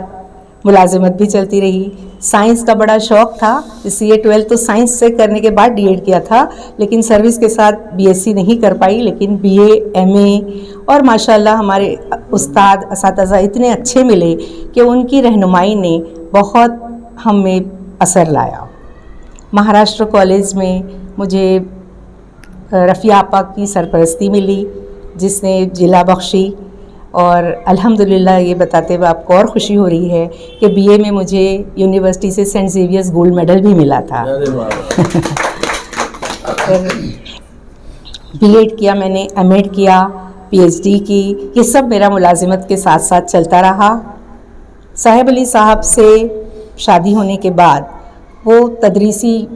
मुलाजिमत भी चलती रही। साइंस का बड़ा शौक़ था, इसलिए 12th तो साइंस से करने के बाद D.Ed किया था, लेकिन सर्विस के साथ BSc नहीं कर पाई, लेकिन BA MA और माशाल्लाह हमारे उस्ताद असातिज़ा इतने अच्छे मिले कि उनकी रहनुमाई ने बहुत हम में असर लाया। महाराष्ट्र कॉलेज में मुझे रफ़िया आपा की सरपरस्ती मिली, जिसने जिला बख्शी, और अल्हम्दुलिल्लाह ये बताते हुए आपको और ख़ुशी हो रही है कि BA में मुझे यूनिवर्सिटी से सेंट ज़ेवियर्स गोल्ड मेडल भी मिला था। B.Ed किया मैंने, M.Ed किया, PhD की, ये सब मेरा मुलाजिमत के साथ साथ चलता रहा। साहिब अली साहब से शादी होने के बाद वो तदरीसी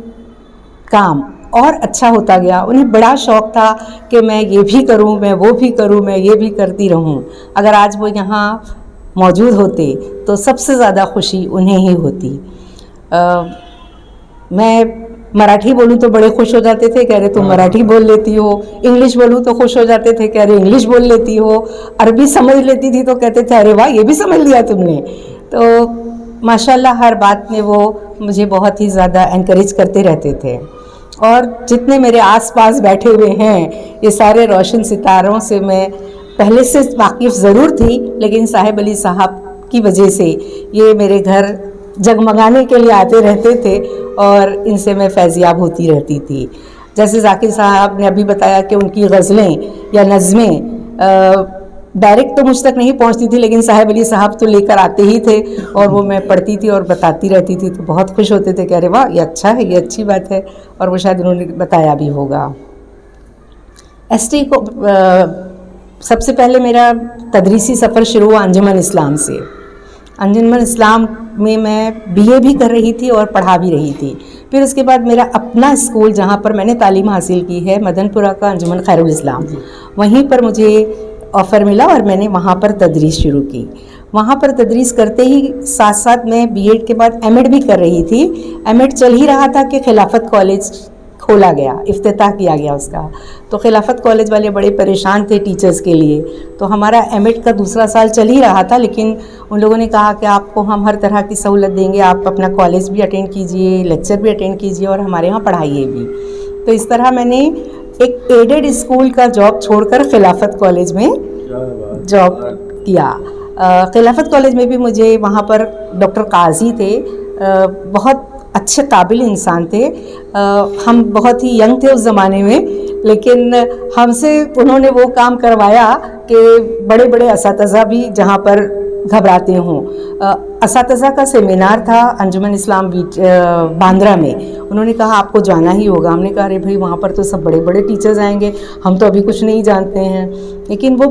काम और अच्छा होता गया। उन्हें बड़ा शौक़ था कि मैं ये भी करूं, मैं वो भी करूं, मैं ये भी करती रहूं। अगर आज वो यहाँ मौजूद होते तो सबसे ज़्यादा खुशी उन्हें ही होती। मैं मराठी बोलूं तो बड़े खुश हो जाते थे, कह रहे तुम मराठी बोल लेती हो। इंग्लिश बोलूं तो खुश हो जाते थे, कह रहे इंग्लिश बोल लेती हो। अरबी समझ लेती थी तो कहते थे अरे वाह ये भी समझ लिया तुमने। तो माशाल्लाह हर बात में वो मुझे बहुत ही ज़्यादा एनकरेज करते रहते थे। और जितने मेरे आसपास बैठे हुए हैं ये सारे रोशन सितारों से मैं पहले से वाकिफ़ ज़रूर थी, लेकिन साहिब अली साहब की वजह से ये मेरे घर जगमगाने के लिए आते रहते थे और इनसे मैं फैज़याब होती रहती थी। जैसे ज़ाकिर साहब ने अभी बताया कि उनकी गज़लें या नज़में डायरेक्ट तो मुझ तक नहीं पहुंचती थी, लेकिन साहिब अली साहब तो लेकर आते ही थे और वो मैं पढ़ती थी और बताती रहती थी, तो बहुत खुश होते थे, कह रहे वाह ये अच्छा है, ये अच्छी बात है। और वो शायद उन्होंने बताया भी होगा। ST को सबसे पहले मेरा तदरीसी सफ़र शुरू हुआ अंजुमन इस्लाम से। अंजुमन इस्लाम में मैं BA भी कर रही थी और पढ़ा भी रही थी। फिर उसके बाद मेरा अपना स्कूल जहाँ पर मैंने तालीम हासिल की है, मदनपुरा का अंजुमन खैरुल इस्लाम, वहीं पर मुझे ऑफ़र मिला और मैंने वहाँ पर तदरीस शुरू की। वहाँ पर तदरीस करते ही साथ साथ मैं B.Ed के बाद M.Ed भी कर रही थी। M.Ed चल ही रहा था कि खिलाफत कॉलेज खोला गया, इफ्तिताह किया गया उसका। तो खिलाफत कॉलेज वाले बड़े परेशान थे टीचर्स के लिए, तो हमारा M.Ed का दूसरा साल चल ही रहा था, लेकिन उन लोगों ने कहा कि आपको हम हर तरह की सहूलत देंगे, आप अपना कॉलेज भी अटेंड कीजिए, लेक्चर भी अटेंड कीजिए और हमारे यहाँ पढ़ाइए भी। तो इस तरह मैंने एक एडेड स्कूल का जॉब छोड़कर खिलाफत कॉलेज में जॉब किया। खिलाफत कॉलेज में भी मुझे वहाँ पर डॉक्टर काजी थे, बहुत अच्छे काबिल इंसान थे। हम बहुत ही यंग थे उस ज़माने में, लेकिन हमसे उन्होंने वो काम करवाया कि बड़े बड़े असातिज़ा भी जहाँ पर घबराते हों। असातिज़ा का सेमिनार था अंजुमन इस्लाम बांद्रा में, उन्होंने कहा आपको जाना ही होगा। हमने कहा अरे भाई वहाँ पर तो सब बड़े बड़े टीचर्स आएंगे, हम तो अभी कुछ नहीं जानते हैं। लेकिन वो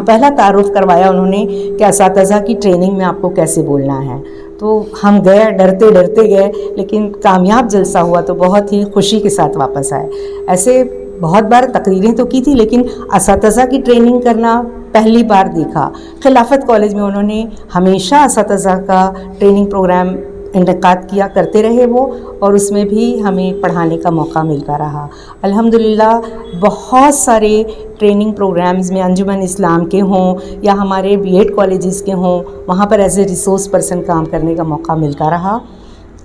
पहला तारुफ करवाया उन्होंने कि असातिज़ा की ट्रेनिंग में आपको कैसे बोलना है। तो हम गए, डरते डरते गए, लेकिन कामयाब जलसा हुआ तो बहुत ही खुशी के साथ वापस आए। ऐसे बहुत बार तकरीरें तो की थी, लेकिन असातिज़ा की ट्रेनिंग करना पहली बार देखा। खिलाफत कॉलेज में उन्होंने हमेशा असातिज़ा का ट्रेनिंग प्रोग्राम इनेकाद किया करते रहे वो, और उसमें भी हमें पढ़ाने का मौका मिलता रहा। अल्हम्दुलिल्लाह बहुत सारे ट्रेनिंग प्रोग्राम्स में अंजुमन इस्लाम के हों या हमारे B.Ed कॉलेजेस के हों, वहाँ पर एज ए रिसोर्स पर्सन काम करने का मौका मिलता रहा।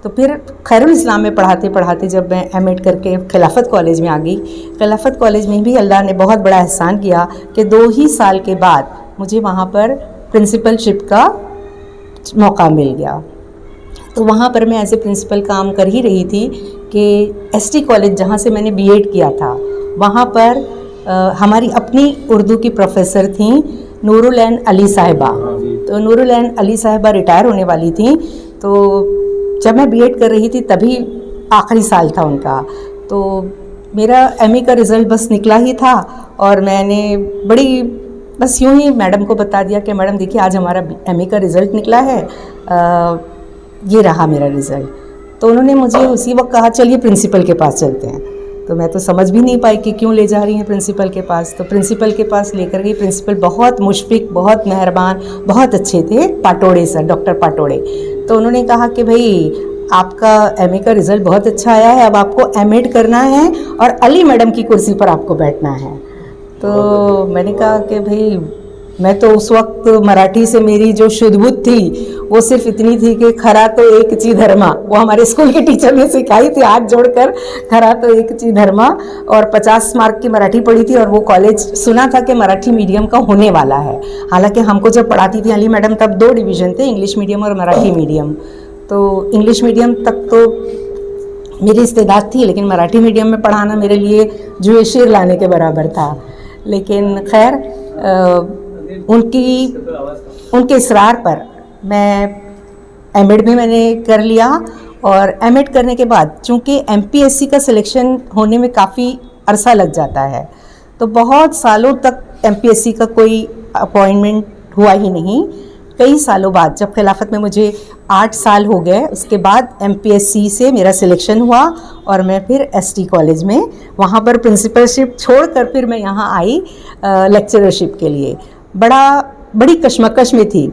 तो फिर खैरुल इस्लाम में पढ़ाते पढ़ाते जब मैं M.Ed करके खिलाफत कॉलेज में आ गई, खिलाफत कॉलेज में भी अल्लाह ने बहुत बड़ा एहसान किया कि 2 ही साल के बाद मुझे वहाँ पर प्रिंसिपलशिप का मौका मिल गया। तो वहाँ पर मैं एज ए प्रिंसिपल काम कर ही रही थी कि ST कॉलेज जहाँ से मैंने B.Ed किया था, वहाँ पर हमारी अपनी उर्दू की प्रोफेसर थी नूरुल ऐन अली साहिबा। तो नूरुल ऐन अली साहिबा रिटायर होने वाली थी, तो जब मैं B.Ed कर रही थी तभी आखिरी साल था उनका। तो मेरा MA का रिज़ल्ट बस निकला ही था और मैंने बस यूँ ही मैडम को बता दिया कि मैडम देखिए आज हमारा MA का रिज़ल्ट निकला है, ये रहा मेरा रिज़ल्ट। तो उन्होंने मुझे उसी वक्त कहा चलिए प्रिंसिपल के पास चलते हैं। तो मैं तो समझ भी नहीं पाई कि क्यों ले जा रही हैं प्रिंसिपल के पास। तो प्रिंसिपल के पास लेकर गई। प्रिंसिपल बहुत मुशफिक, बहुत मेहरबान, बहुत अच्छे थे, पाटोड़े सर, डॉक्टर पाटोड़े। तो उन्होंने कहा कि भाई आपका MA का रिज़ल्ट बहुत अच्छा आया है, अब आपको M.Ed करना है और अली मैडम की कुर्सी पर आपको बैठना है। तो मैंने कहा कि भाई मैं तो उस वक्त मराठी से मेरी जो शुद्धबुद्ध थी वो सिर्फ इतनी थी कि खरा तो एक ची धर्मा, वो हमारे स्कूल के टीचर ने सिखाई थी हाथ जोड़कर, खरा तो एक ची धर्मा। और 50 मार्क की मराठी पढ़ी थी और वो कॉलेज सुना था कि मराठी मीडियम का होने वाला है। हालांकि हमको जब पढ़ाती थी अली मैडम तब 2 डिवीज़न थे, इंग्लिश मीडियम और मराठी मीडियम। तो इंग्लिश मीडियम तक तो मेरी इस्तेदाद थी, लेकिन मराठी मीडियम में पढ़ाना मेरे लिए जुए शेर लाने के बराबर था। लेकिन खैर उनके इसरार पर मैं एमएड भी मैंने कर लिया। और एमएड करने के बाद चूँकि एमपीएससी का सिलेक्शन होने में काफ़ी अरसा लग जाता है, तो बहुत सालों तक एमपीएससी का कोई अपॉइंटमेंट हुआ ही नहीं। कई सालों बाद जब खिलाफत में मुझे 8 साल हो गए, उसके बाद एमपीएससी से मेरा सिलेक्शन हुआ और मैं फिर एसटी कॉलेज में वहाँ पर प्रिंसिपलशिप छोड़कर फिर मैं यहाँ आई लेक्चरशिप के लिए। बड़ी कश्मकश में थी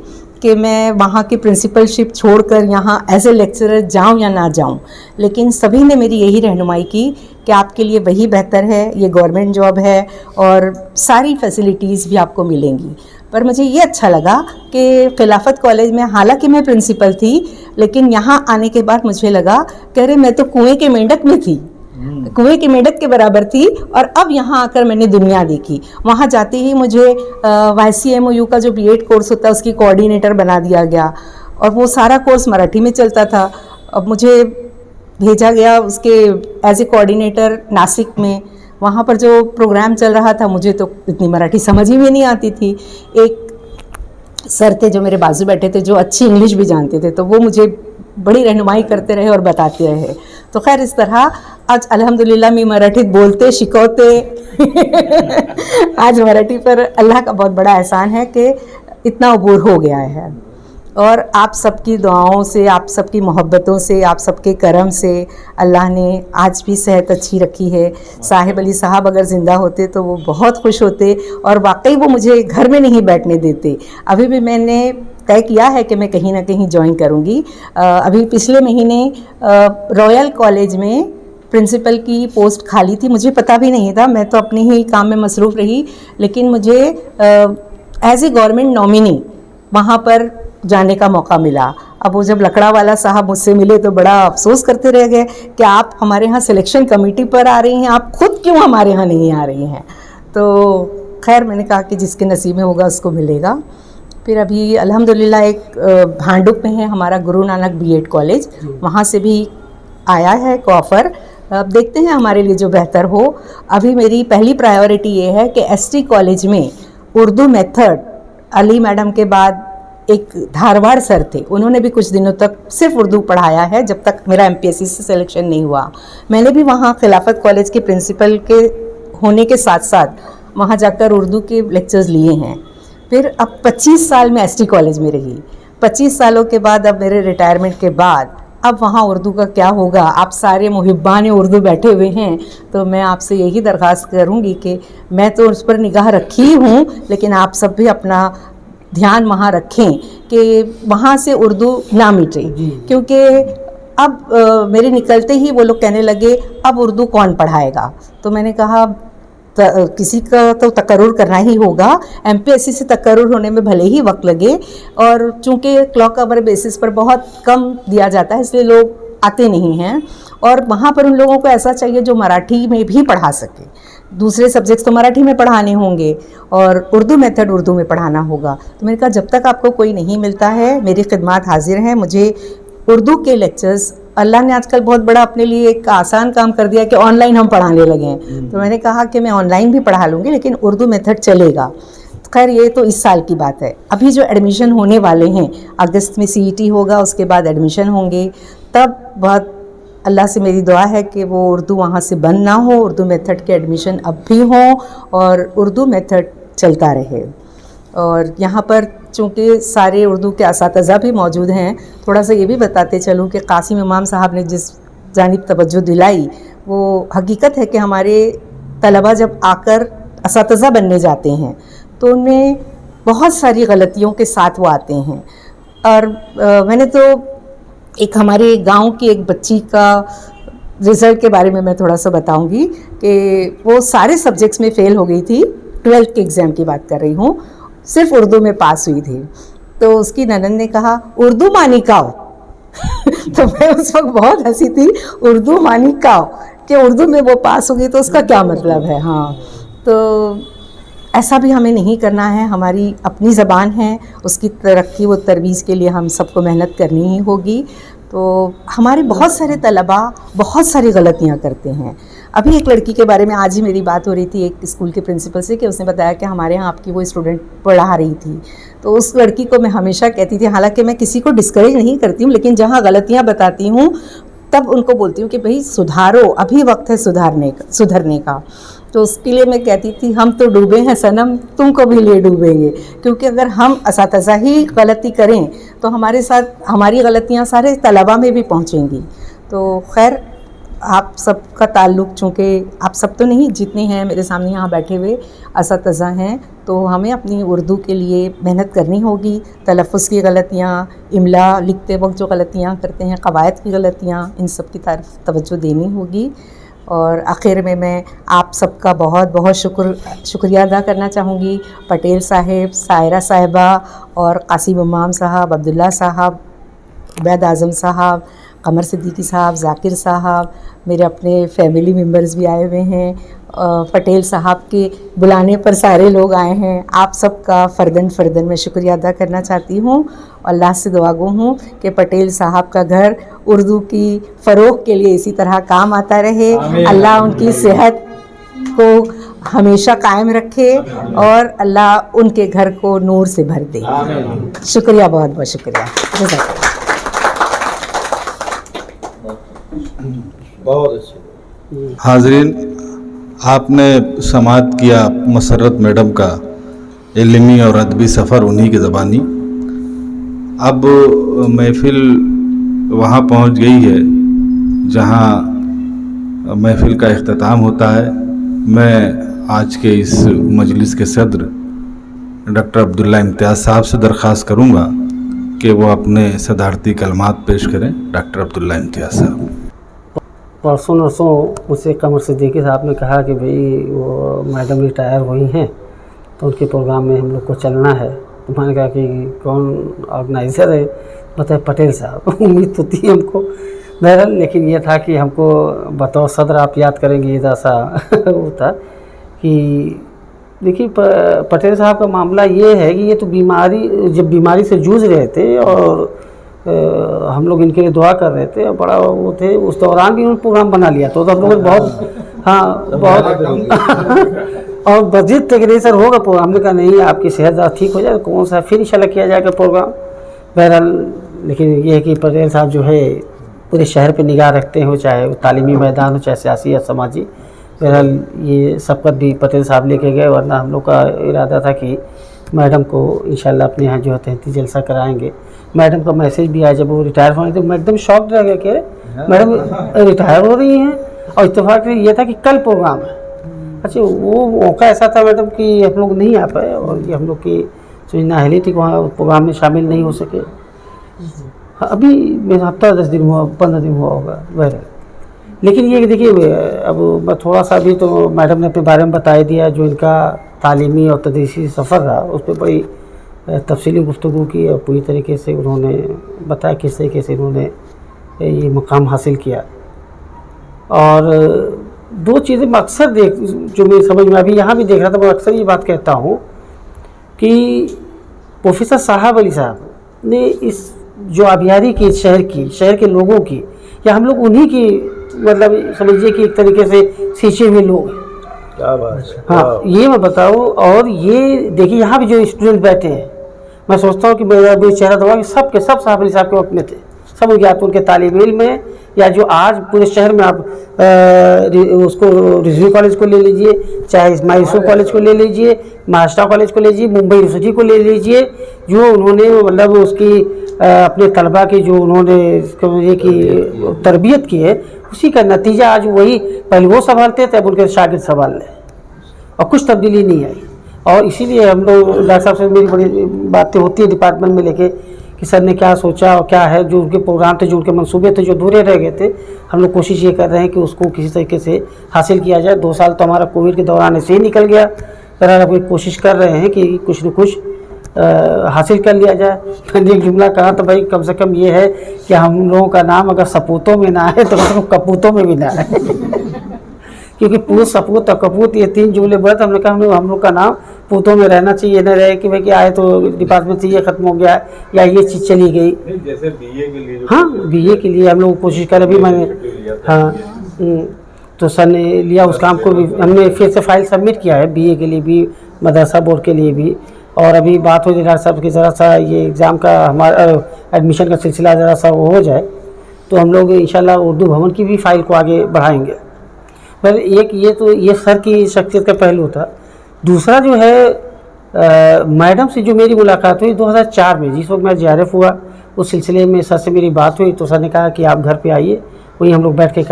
कि मैं वहाँ की प्रिंसिपलशिप छोड़कर यहाँ एज ए लेक्चरर जाऊँ या ना जाऊँ, लेकिन सभी ने मेरी यही रहनुमाई की कि आपके लिए वही बेहतर है, ये गवर्नमेंट जॉब है और सारी फैसिलिटीज़ भी आपको मिलेंगी। पर मुझे ये अच्छा लगा कि खिलाफत कॉलेज में हालांकि मैं प्रिंसिपल थी, लेकिन यहाँ आने के बाद मुझे लगा कि अरे मैं तो कुएं के मेंढक में थी, कुएं के मेंढक के बराबर थी, और अब यहाँ आकर मैंने दुनिया देखी। वहाँ जाते ही मुझे YCMOU का जो बीएड कोर्स होता है उसकी कोऑर्डिनेटर बना दिया गया, और वो सारा कोर्स मराठी में चलता था। अब मुझे भेजा गया उसके एज ए कोऑर्डिनेटर नासिक में। वहाँ पर जो प्रोग्राम चल रहा था मुझे तो इतनी मराठी समझ ही में नहीं आती थी। एक सर थे जो मेरे बाजू बैठे थे जो अच्छी इंग्लिश भी जानते थे, तो वो मुझे बड़ी रहनुमाई करते रहे और बताते रहे। तो खैर इस तरह आज अल्हम्दुलिल्लाह मी मराठी बोलते शिकवते आज मराठी पर अल्लाह का बहुत बड़ा एहसान है कि इतना अबूर हो गया है। और आप सबकी दुआओं से, आप सबकी मोहब्बतों से, आप सबके करम से अल्लाह ने आज भी सेहत अच्छी रखी है। साहिब अली साहब अगर ज़िंदा होते तो वो बहुत खुश होते, और वाकई वो मुझे घर में नहीं बैठने देते। अभी भी मैंने तय किया है कि मैं कहीं ना कहीं ज्वाइन करूँगी। अभी पिछले महीने रॉयल कॉलेज में प्रिंसिपल की पोस्ट खाली थी, मुझे पता भी नहीं था, मैं तो अपने ही काम में मसरूफ़ रही। लेकिन मुझे एज ए गवर्नमेंट नॉमिनी वहाँ पर जाने का मौका मिला। अब वो जब लकड़ा वाला साहब मुझसे मिले तो बड़ा अफसोस करते रह गए कि आप हमारे यहाँ सिलेक्शन कमेटी पर आ रही हैं, आप खुद क्यों हमारे यहाँ नहीं आ रही हैं। तो खैर मैंने कहा कि जिसके नसीब में होगा उसको मिलेगा। फिर अभी अल्हम्दुलिल्लाह एक भांडुप में है हमारा गुरु नानक बीएड कॉलेज, वहाँ से भी आया है ऑफ़र। अब देखते हैं हमारे लिए जो बेहतर हो। अभी मेरी पहली प्रायोरिटी ये है कि एसटी कॉलेज में उर्दू मेथड, अली मैडम के बाद एक धारवाड़ सर थे, उन्होंने भी कुछ दिनों तक सिर्फ उर्दू पढ़ाया है जब तक मेरा एमपीएससी से सिलेक्शन नहीं हुआ। मैंने भी वहाँ खिलाफत कॉलेज के प्रिंसिपल के होने के साथ साथ वहाँ जाकर उर्दू के लेक्चर्स लिए हैं। फिर अब 25 साल में एसटी कॉलेज में रही, 25 सालों के बाद अब मेरे रिटायरमेंट के बाद अब वहाँ उर्दू का क्या होगा। आप सारे मुहिब्बान उर्दू बैठे हुए हैं, तो मैं आपसे यही दरख्वास्त करूँगी कि मैं तो उस पर निगाह रखी हूँ, लेकिन आप सब भी अपना ध्यान वहाँ रखें कि वहाँ से उर्दू ना मिटे। क्योंकि अब मेरे निकलते ही वो लोग कहने लगे अब उर्दू कौन पढ़ाएगा। तो मैंने कहा किसी का तो तकर्रुर करना ही होगा। एमपीएससी से तकर्रुर होने में भले ही वक्त लगे, और चूँकि क्लॉक आवर बेसिस पर बहुत कम दिया जाता है इसलिए लोग आते नहीं हैं। और वहाँ पर उन लोगों को ऐसा चाहिए जो मराठी में भी पढ़ा सके। दूसरे सब्जेक्ट्स तो मराठी में पढ़ाने होंगे और उर्दू मेथड उर्दू में पढ़ाना होगा। तो मैंने कहा जब तक आपको कोई नहीं मिलता है मेरी खिदमत हाजिर हैं। मुझे उर्दू के लेक्चर्स, अल्लाह ने आजकल बहुत बड़ा अपने लिए एक आसान काम कर दिया कि ऑनलाइन हम पढ़ाने लगे हैं। तो मैंने कहा कि मैं ऑनलाइन भी पढ़ा लूँगी, लेकिन उर्दू मेथड चलेगा। खैर ये तो इस साल की बात है। अभी जो एडमिशन होने वाले हैं, अगस्त में सीईटी होगा, उसके बाद एडमिशन होंगे, तब बहुत अल्लाह से मेरी दुआ है कि वो उर्दू वहाँ से बंद ना हो, उर्दू मेथड के एडमिशन अब भी हों और उर्दू मेथड चलता रहे। और यहाँ पर चूँकि सारे उर्दू के असातिज़ा भी मौजूद हैं, थोड़ा सा ये भी बताते चलूँ कि कासिम इमाम साहब ने जिस जानिब तवज्जो दिलाई वो हकीकत है कि हमारे तलबा जब आकर असातिज़ा बनने जाते हैं तो उनमें बहुत सारी गलतियों के साथ वो आते हैं। और मैंने तो एक हमारे गांव की एक बच्ची का रिज़ल्ट के बारे में मैं थोड़ा सा बताऊंगी कि वो सारे सब्जेक्ट्स में फ़ेल हो गई थी 12th کے ایگزام کی بات کر رہی ہوں, صرف اردو میں پاس ہوئی تھی. تو اس کی نند نے کہا اردو مانی کاؤ. تو میں اس وقت بہت ہنسی تھی, اردو مانی کاؤ, کہ اردو میں وہ پاس ہو گئی تو اس کا کیا مطلب ہے. ہاں, تو ایسا بھی ہمیں نہیں کرنا ہے. ہماری اپنی زبان ہے, اس کی ترقی و ترویج کے لیے ہم سب کو محنت کرنی ہی ہوگی. تو ہمارے بہت سارے طلباء بہت ساری غلطیاں کرتے ہیں. ابھی ایک لڑکی کے بارے میں آج ہی میری بات ہو رہی تھی ایک اسکول کے پرنسپل سے, کہ اس نے بتایا کہ ہمارے یہاں آپ کی وہ اسٹوڈنٹ پڑھا رہی تھی. تو اس لڑکی کو میں ہمیشہ کہتی تھی, حالانکہ میں کسی کو ڈسکریج نہیں کرتی ہوں, لیکن جہاں غلطیاں بتاتی ہوں تب ان کو بولتی ہوں کہ بھئی سدھارو, ابھی وقت ہے سدھرنے کا. تو اس کے لیے میں کہتی تھی ہم تو ڈوبے ہیں صنم, تم کو بھی لے ڈوبیں گے. کیونکہ اگر ہم اساتذہ ہی غلطی کریں تو ہمارے ساتھ ہماری غلطیاں سارے طلباء میں بھی پہنچیں گی. تو خیر, آپ سب کا تعلق, چونکہ آپ سب تو نہیں, جتنے ہیں میرے سامنے یہاں بیٹھے ہوئے اساتذہ ہیں, تو ہمیں اپنی اردو کے لیے محنت کرنی ہوگی. تلفظ کی غلطیاں, املا لکھتے وقت جو غلطیاں کرتے ہیں, قواعد کی غلطیاں, ان سب کی طرف توجہ دینی ہوگی. اور آخر میں آپ سب کا بہت بہت شکریہ ادا کرنا چاہوں گی. پٹیل صاحب, سائرہ صاحبہ, اور قاسم امام صاحب, عبداللہ صاحب, عبید اعظم صاحب, قمر صدیقی صاحب, ذاکر صاحب, میرے اپنے فیملی ممبرز بھی آئے ہوئے ہیں. پٹیل صاحب کے بلانے پر سارے لوگ آئے ہیں. آپ سب کا فردن میں شکریہ ادا کرنا چاہتی ہوں. اللہ سے دعا گو ہوں کہ پٹیل صاحب کا گھر اردو کی فروغ کے لیے اسی طرح کام آتا رہے. اللہ ان کی صحت کو ہمیشہ قائم رکھے اور اللہ ان کے گھر کو نور سے بھر دے. شکریہ, بہت بہت شکریہ. جزاک اللہ. حاضرین, آپ نے سماعت کیا مسرت میڈم کا علمی اور ادبی سفر انہی کی زبانی. اب محفل وہاں پہنچ گئی ہے جہاں محفل کا اختتام ہوتا ہے. میں آج کے اس مجلس کے صدر ڈاکٹر عبداللہ امتیاز صاحب سے درخواست کروں گا کہ وہ اپنے صدارتی کلمات پیش کریں. ڈاکٹر عبداللہ امتیاز صاحب. پرسوں مجھ سے قمر صدیقی صاحب نے کہا کہ بھئی وہ میڈم ریٹائر ہوئی ہیں تو ان کے پروگرام میں ہم لوگ کو چلنا ہے. تو میں نے کہا کہ کون آرگنائزر ہے؟ بتائے پٹیل صاحب. امید تو تھی ہم کو بہرحال, لیکن یہ تھا کہ ہم کو بطور صدر آپ یاد کریں گے, یہ سا ہوتا کہ دیکھیے پٹیل صاحب کا معاملہ یہ ہے کہ یہ تو جب بیماری سے جوجھ رہے تھے اور ہم لوگ ان کے لیے دعا کر رہے تھے, اور بڑا وہ تھے, اس دوران بھی انہوں نے پروگرام بنا لیا تو ہم لوگ بہت اور بجٹ تک نہیں سر ہوگا پروگرام. ہم نے کہا نہیں, آپ کی صحت ذرا ٹھیک ہو جائے کون سا پھر انشاءاللہ کیا جائے گا پروگرام. بہرحال لیکن یہ ہے کہ پٹیل صاحب جو ہے پورے شہر پہ نگاہ رکھتے ہیں, چاہے وہ تعلیمی میدان ہو, چاہے سیاسی یا سماجی. بہرحال یہ سبقت بھی پٹیل صاحب لے کے گئے, ورنہ ہم لوگ کا ارادہ تھا کہ میڈم کو انشاءاللہ اپنے یہاں جو ہے تہنیتی جلسہ کرائیں گے. میڈم کا میسیج بھی آیا جب وہ ریٹائر ہونے تھے, میں ایک دم شاکڈ رہ گیا کہ میڈم ریٹائر ہو رہی ہیں, اور اتفاق یہ تھا کہ کل پروگرام ہے. اچھا, وہ موقع ایسا تھا میڈم کہ ہم لوگ نہیں آ پائے, اور یہ ہم لوگ کی جو نااہلی تھی وہاں پروگرام میں شامل نہیں ہو سکے. ابھی میرا ہفتہ 10 دن ہوا, 15 دن ہوا ہوگا بہرحال. لیکن یہ دیکھیے, اب میں تھوڑا سا بھی تو میڈم نے اپنے بارے میں بتا دیا, جو ان کا تعلیمی اور تدریسی سفر رہا اس پہ بڑی تفصیلی گفتگو کی, اور پوری طریقے سے انہوں نے بتایا کس طریقے سے انہوں نے یہ مقام حاصل کیا. اور دو چیزیں میں اکثر جو میری سمجھ میں ابھی یہاں بھی دیکھ رہا تھا, میں اکثر یہ بات کہتا ہوں کہ پروفیسر صاحب علی صاحب نے اس جو آبیاری کی شہر کے لوگوں کی, یا ہم لوگ انہی کی مطلب سمجھیے کہ ایک طریقے سے سیچے ہوئے لوگ ہیں. کیا بات ہے. ہاں, یہ میں بتاؤں. اور یہ دیکھیے یہاں بھی جو اسٹوڈنٹ بیٹھے ہیں, میں سوچتا ہوں کہ میرا چہرہ دوا کہ سب کے سب صاحب علی صاحب کے وقت میں تھے. سب ان کے ان کے طالب علم میں, یا جو آج پورے شہر میں آپ اس کو رضوی کالج کو لے لیجئے, چاہے اسماعیل یوسف کالج کو لے لیجئے, مہاراشٹرا کالج کو لے لیجئے, ممبئی یونیورسٹی کو لے لیجئے, جو انہوں نے مطلب اس کی اپنے طلباء کی جو انہوں نے یہ کی تربیت کی ہے, اسی کا نتیجہ آج وہی پہلے وہ سنبھالتے تھے, اب ان کے شاگرد سنبھال رہے, اور کچھ تبدیلی نہیں آئی. اور اسی لیے ہم لوگ ڈاکٹر صاحب سے میری بڑی باتیں ہوتی ہیں ڈپارٹمنٹ میں لے کے کہ سر نے کیا سوچا اور کیا ہے, جو ان کے پروگرام تھے, جو ان کے منصوبے تھے, جو دورے رہ گئے تھے, ہم لوگ کوشش یہ کر رہے ہیں کہ اس کو کسی طریقے سے حاصل کیا جائے. 2 سال تو ہمارا کووڈ کے دوران ایسے ہی نکل گیا, तरह कोई कोशिश कर रहे हैं कि कुछ न कुछ हासिल कर लिया जाए। मैंने एक जुमला कहा तो भाई कम से कम ये है कि हम लोगों का नाम अगर सपूतों में ना है तो कम से कम कपूतों में भी ना है क्योंकि पूत, सपूत और कपूत ये 3 जुमले बोले तो हमने कहा हम लोग का नाम पूतों में रहना चाहिए, न रहे कि भाई कि आए तो डिपार्टमेंट से ये खत्म हो गया या ये चीज़ चली गई। जैसे बीए के लिए हाँ, बीए के लिए हम लोग कोशिश करें। अभी मैंने हाँ तो सर ने लिया उस काम को भी, हमने फिर से फाइल सबमिट किया है बीए के लिए भी, मदरसा बोर्ड के लिए भी। और अभी बात हो डॉक्टर साहब की ज़रा सा ये एग्ज़ाम का हमारा एडमिशन का सिलसिला ज़रा सा वो हो जाए तो हम लोग इंशाल्लाह उर्दू भवन की भी फाइल को आगे बढ़ाएंगे। पर एक ये तो ये सर की शख्सियत का पहलू था। दूसरा जो है मैडम से जो मेरी मुलाकात हुई 2004 में, जिस वक्त मैं JRF हुआ उस सिलसिले में सर से मेरी बात हुई तो सर ने कहा कि आप घर पे आइए, वहीं हम लोग बैठ के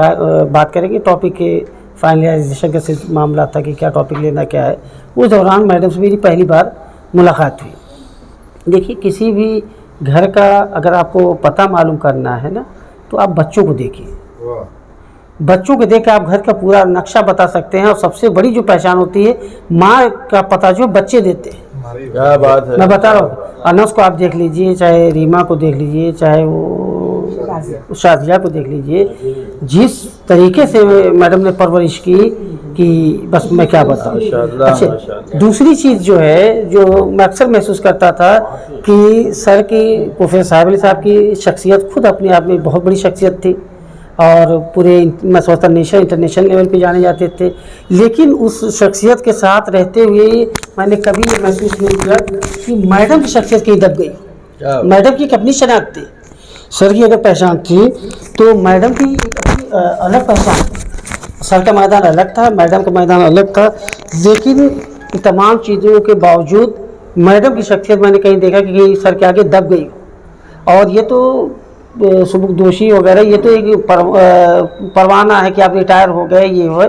बात करेंगे। टॉपिक के फाइनलाइजेशन का मामला था कि क्या टॉपिक लेना क्या है। उस दौरान मैडम से मेरी पहली बार मुलाकात हुई। देखिए, किसी भी घर का अगर आपको पता मालूम करना है ना तो आप बच्चों को देखिए, बच्चों को देख के आप घर का पूरा नक्शा बता सकते हैं। और सबसे बड़ी जो पहचान होती है माँ का पता जो बच्चे देते हैं। क्या बात है, मैं बता रहा हूँ। अनस को आप देख लीजिए, चाहे रीमा को देख लीजिए, चाहे वो शादिया को देख लीजिए, जिस तरीके से मैडम ने परवरिश की कि बस मैं क्या बताऊँ। अच्छा, दूसरी चीज़ जो है जो मैं अक्सर महसूस करता था कि सर की, प्रोफेसर साहिब अली साहब की शख्सियत खुद अपने आप में बहुत बड़ी शख्सियत थी और पूरे मैं सोचता नेशनल इंटरनेशनल लेवल पे जाने जाते थे। लेकिन उस शख्सियत के साथ रहते हुए मैंने कभी ये महसूस नहीं किया कि मैडम की शख्सियत कहीं दब गई। मैडम की एक अपनी शनाख्त थी, सर की अगर पहचान थी तो मैडम की एक अपनी अलग पहचान। सर का मैदान अलग था, मैडम का मैदान अलग था, लेकिन तमाम चीज़ों के बावजूद मैडम की शख्सियत मैंने कहीं देखा कि सर के आगे दब गई। और ये तो सुबुक दोषी वगैरह ये तो एक परवाना है कि आप रिटायर हो गए, ये हो।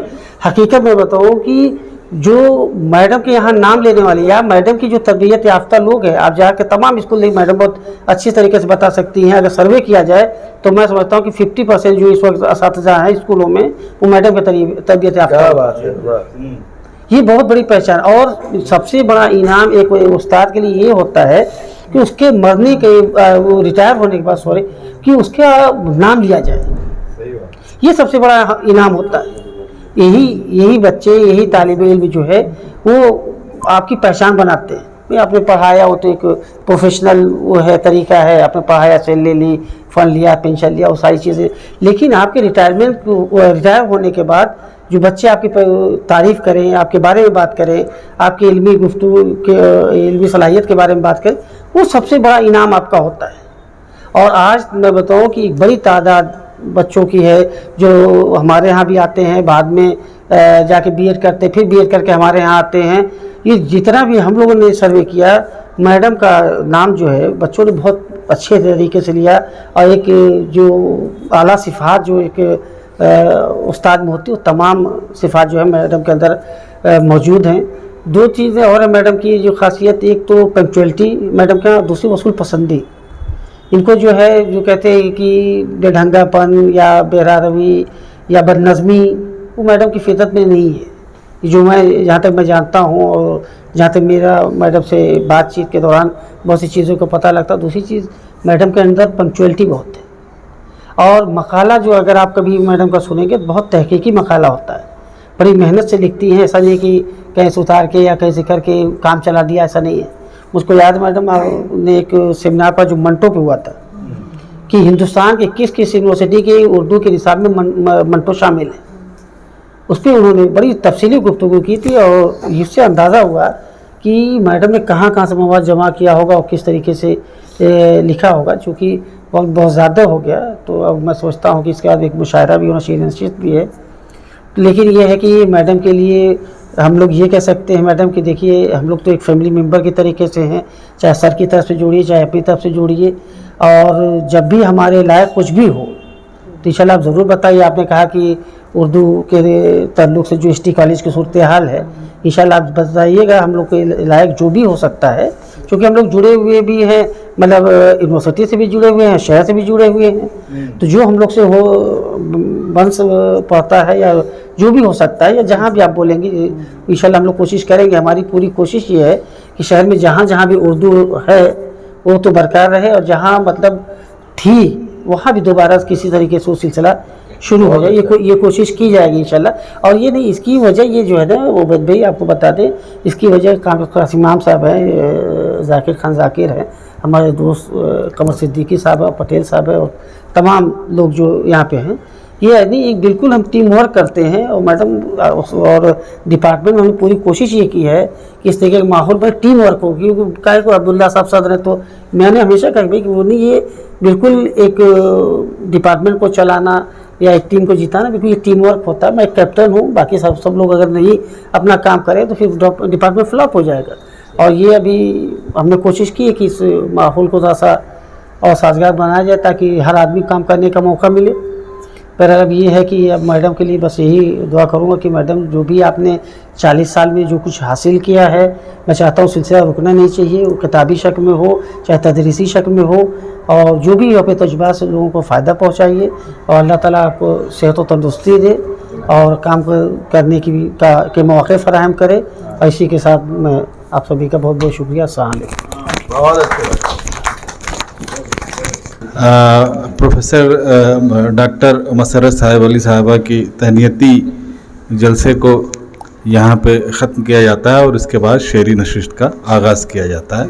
हकीकत में बताऊँ कि जो मैडम के यहाँ नाम लेने वाले या मैडम की जो तरबियत याफ्ता लोग हैं, आप जाकर तमाम स्कूल में मैडम बहुत अच्छी तरीके से बता सकती हैं। अगर सर्वे किया जाए तो मैं समझता हूँ कि 50% जो इस वक्त असातिज़ा हैं स्कूलों में वो मैडम की तरबियत याफ्ता। ये बहुत बड़ी पहचान। और सबसे बड़ा इनाम एक उस्ताद के लिए ये होता है कि उसके मरने के वो रिटायर होने के बाद सॉरी कि उसका नाम लिया जाए। ये सबसे बड़ा इनाम होता है। यही बच्चे, यही तालिब इल्म जो है वो आपकी पहचान बनाते हैं। आपने पढ़ाया वो तो एक प्रोफेशनल वो है, तरीका है, आपने पढ़ाया, सैलरी ली, फ़ंड लिया, पेंशन लिया, वो सारी चीज़ें। लेकिन आपके रिटायर होने के बाद जो बच्चे आपकी तारीफ़ करें, आपके बारे में बात करें, आपकी इल्मी गुफ्तगू के इल्मी सलाहियत के बारे में बात करें, वो सबसे बड़ा इनाम आपका होता है। और आज मैं बताऊं कि एक बड़ी तादाद बच्चों की है जो हमारे यहाँ भी आते हैं, बाद में जाके बीएड करते, फिर बीएड करके हमारे यहाँ आते हैं। ये जितना भी हम लोगों ने सर्वे किया, मैडम का नाम जो है बच्चों ने बहुत अच्छे तरीके से लिया। और एक जो आला सिफ़ात जो एक उस्ताद में होती है, वो तमाम सिफ़ात जो है मैडम के अंदर मौजूद हैं। 2 चीज़ें और है मैडम की जो खासियत, एक तो पंक्चुअलिटी मैडम का, दूसरी वसूल पसंदी। इनको जो है जो कहते हैं कि बेढंगापन या बेरारवी या बदनज़मी, वो मैडम की फितरत में नहीं है। जो मैं जहाँ तक मैं जानता हूँ और जहाँ तक मेरा मैडम से बातचीत के दौरान बहुत सी चीज़ों को पता लगता। दूसरी चीज़, मैडम के अंदर पंक्चुअलिटी बहुत है। और मकाला जो अगर आप कभी मैडम का सुनेंगे, बहुत तहकीकी मकाला होता है, बड़ी मेहनत से लिखती हैं। ऐसा नहीं कि कहीं से उतार के या कहीं से करके काम चला दिया, ऐसा नहीं है। मुझको याद मैडम ने एक सेमिनार पर जो मंटो पे हुआ था कि हिंदुस्तान के किस किस यूनिवर्सिटी के उर्दू के निसाब में मंटो शामिल है, उस पर उन्होंने बड़ी तफसीली गुफ्तगू की थी। और इससे अंदाज़ा हुआ कि मैडम ने कहाँ कहाँ से मवाद जमा किया होगा और किस तरीके से लिखा होगा। चूँकि बहुत ज़्यादा हो गया तो अब मैं सोचता हूँ कि इसके बाद एक मुशायरा भी होना चाहिए, निश्चित भी है। लेकिन ये है कि मैडम के लिए हम लोग ये कह सकते हैं मैडम कि देखिए, हम लोग तो एक फैमिली मेम्बर की तरीके से हैं, चाहे सर की तरफ से जोड़िए, चाहे अपनी तरफ से जोड़िए। और जब भी हमारे लायक कुछ भी हो तो इंशाल्लाह आप ज़रूर बताइए। आपने कहा कि उर्दू के ताल्लुक़ से जो ST कॉलेज की सूरत हाल है, इंशाल्लाह आप बताइएगा। हम लोग के लायक जो भी हो सकता है, क्योंकि हम लोग जुड़े हुए भी हैं, मतलब यूनिवर्सिटी से भी जुड़े हुए हैं, शहर से भी जुड़े हुए हैं। तो जो हम लोग से हो बंस पड़ता है या जो भी हो सकता है या जहाँ भी आप बोलेंगे इंशाल्लाह हम लोग कोशिश करेंगे। हमारी पूरी कोशिश ये है कि शहर में जहाँ जहाँ भी उर्दू है वो तो बरकरार रहे, और जहाँ मतलब थी वहाँ भी दोबारा किसी तरीके से वो सिलसिला शुरू हो जाए, ये कोशिश की जाएगी इंशाल्लाह। और ये नहीं, इसकी वजह ये जो है ना वो भाई आपको बता दें, इसकी वजह कासिम इमाम साहब हैं, जाकिर खान जाकिर हैं, हमारे दोस्त कमर सिद्दीकी साहब है, पटेल साहब है, और तमाम लोग जो यहाँ पे हैं। ये नहीं, एक बिल्कुल हम टीम वर्क करते हैं, और मैडम और डिपार्टमेंट में हमने पूरी कोशिश ये की है कि इस तरीके का माहौल पर टीम वर्क हो। क्योंकि काहे को अब्दुल्ला साहब सदर हैं, तो मैंने हमेशा कहा भाई कि वो नहीं, ये बिल्कुल एक डिपार्टमेंट को चलाना या एक टीम को जिताना बिल्कुल ये टीम वर्क होता है। मैं एक कैप्टन हूँ, बाकी सब लोग अगर नहीं अपना काम करें तो फिर डिपार्टमेंट फ्लॉप हो जाएगा। और ये अभी हमने कोशिश की है कि इस माहौल को थोड़ा सा और साजगार बनाया जाए ताकि हर आदमी काम करने का मौका मिले। पर अब ये है कि अब मैडम के लिए बस यही दुआ करूँगा कि मैडम जो भी आपने 40 साल में जो कुछ हासिल किया है, मैं चाहता हूँ सिलसिला रुकना नहीं चाहिए, वो किताबी शक्ल में हो चाहे तदरीसी शक्ल में हो, और जो भी अपने तजुर्बा से लोगों को फ़ायदा पहुँचाइए, और अल्लाह ताला आपको सेहत व तंदुरुस्ती दे और काम करने की के मौक़े फ़राहम करे। और इसी के साथ मैं आप सभी का बहुत बहुत शुक्रिया। अस्सलाम वालेकुम। बहुत अच्छे। प्रोफेसर डॉक्टर मसरत साहिब अली साहिबा की तहनीती जलसे को यहाँ पे ख़त्म किया जाता है और इसके बाद शेरी नशिस्त का आगाज़ किया जाता है।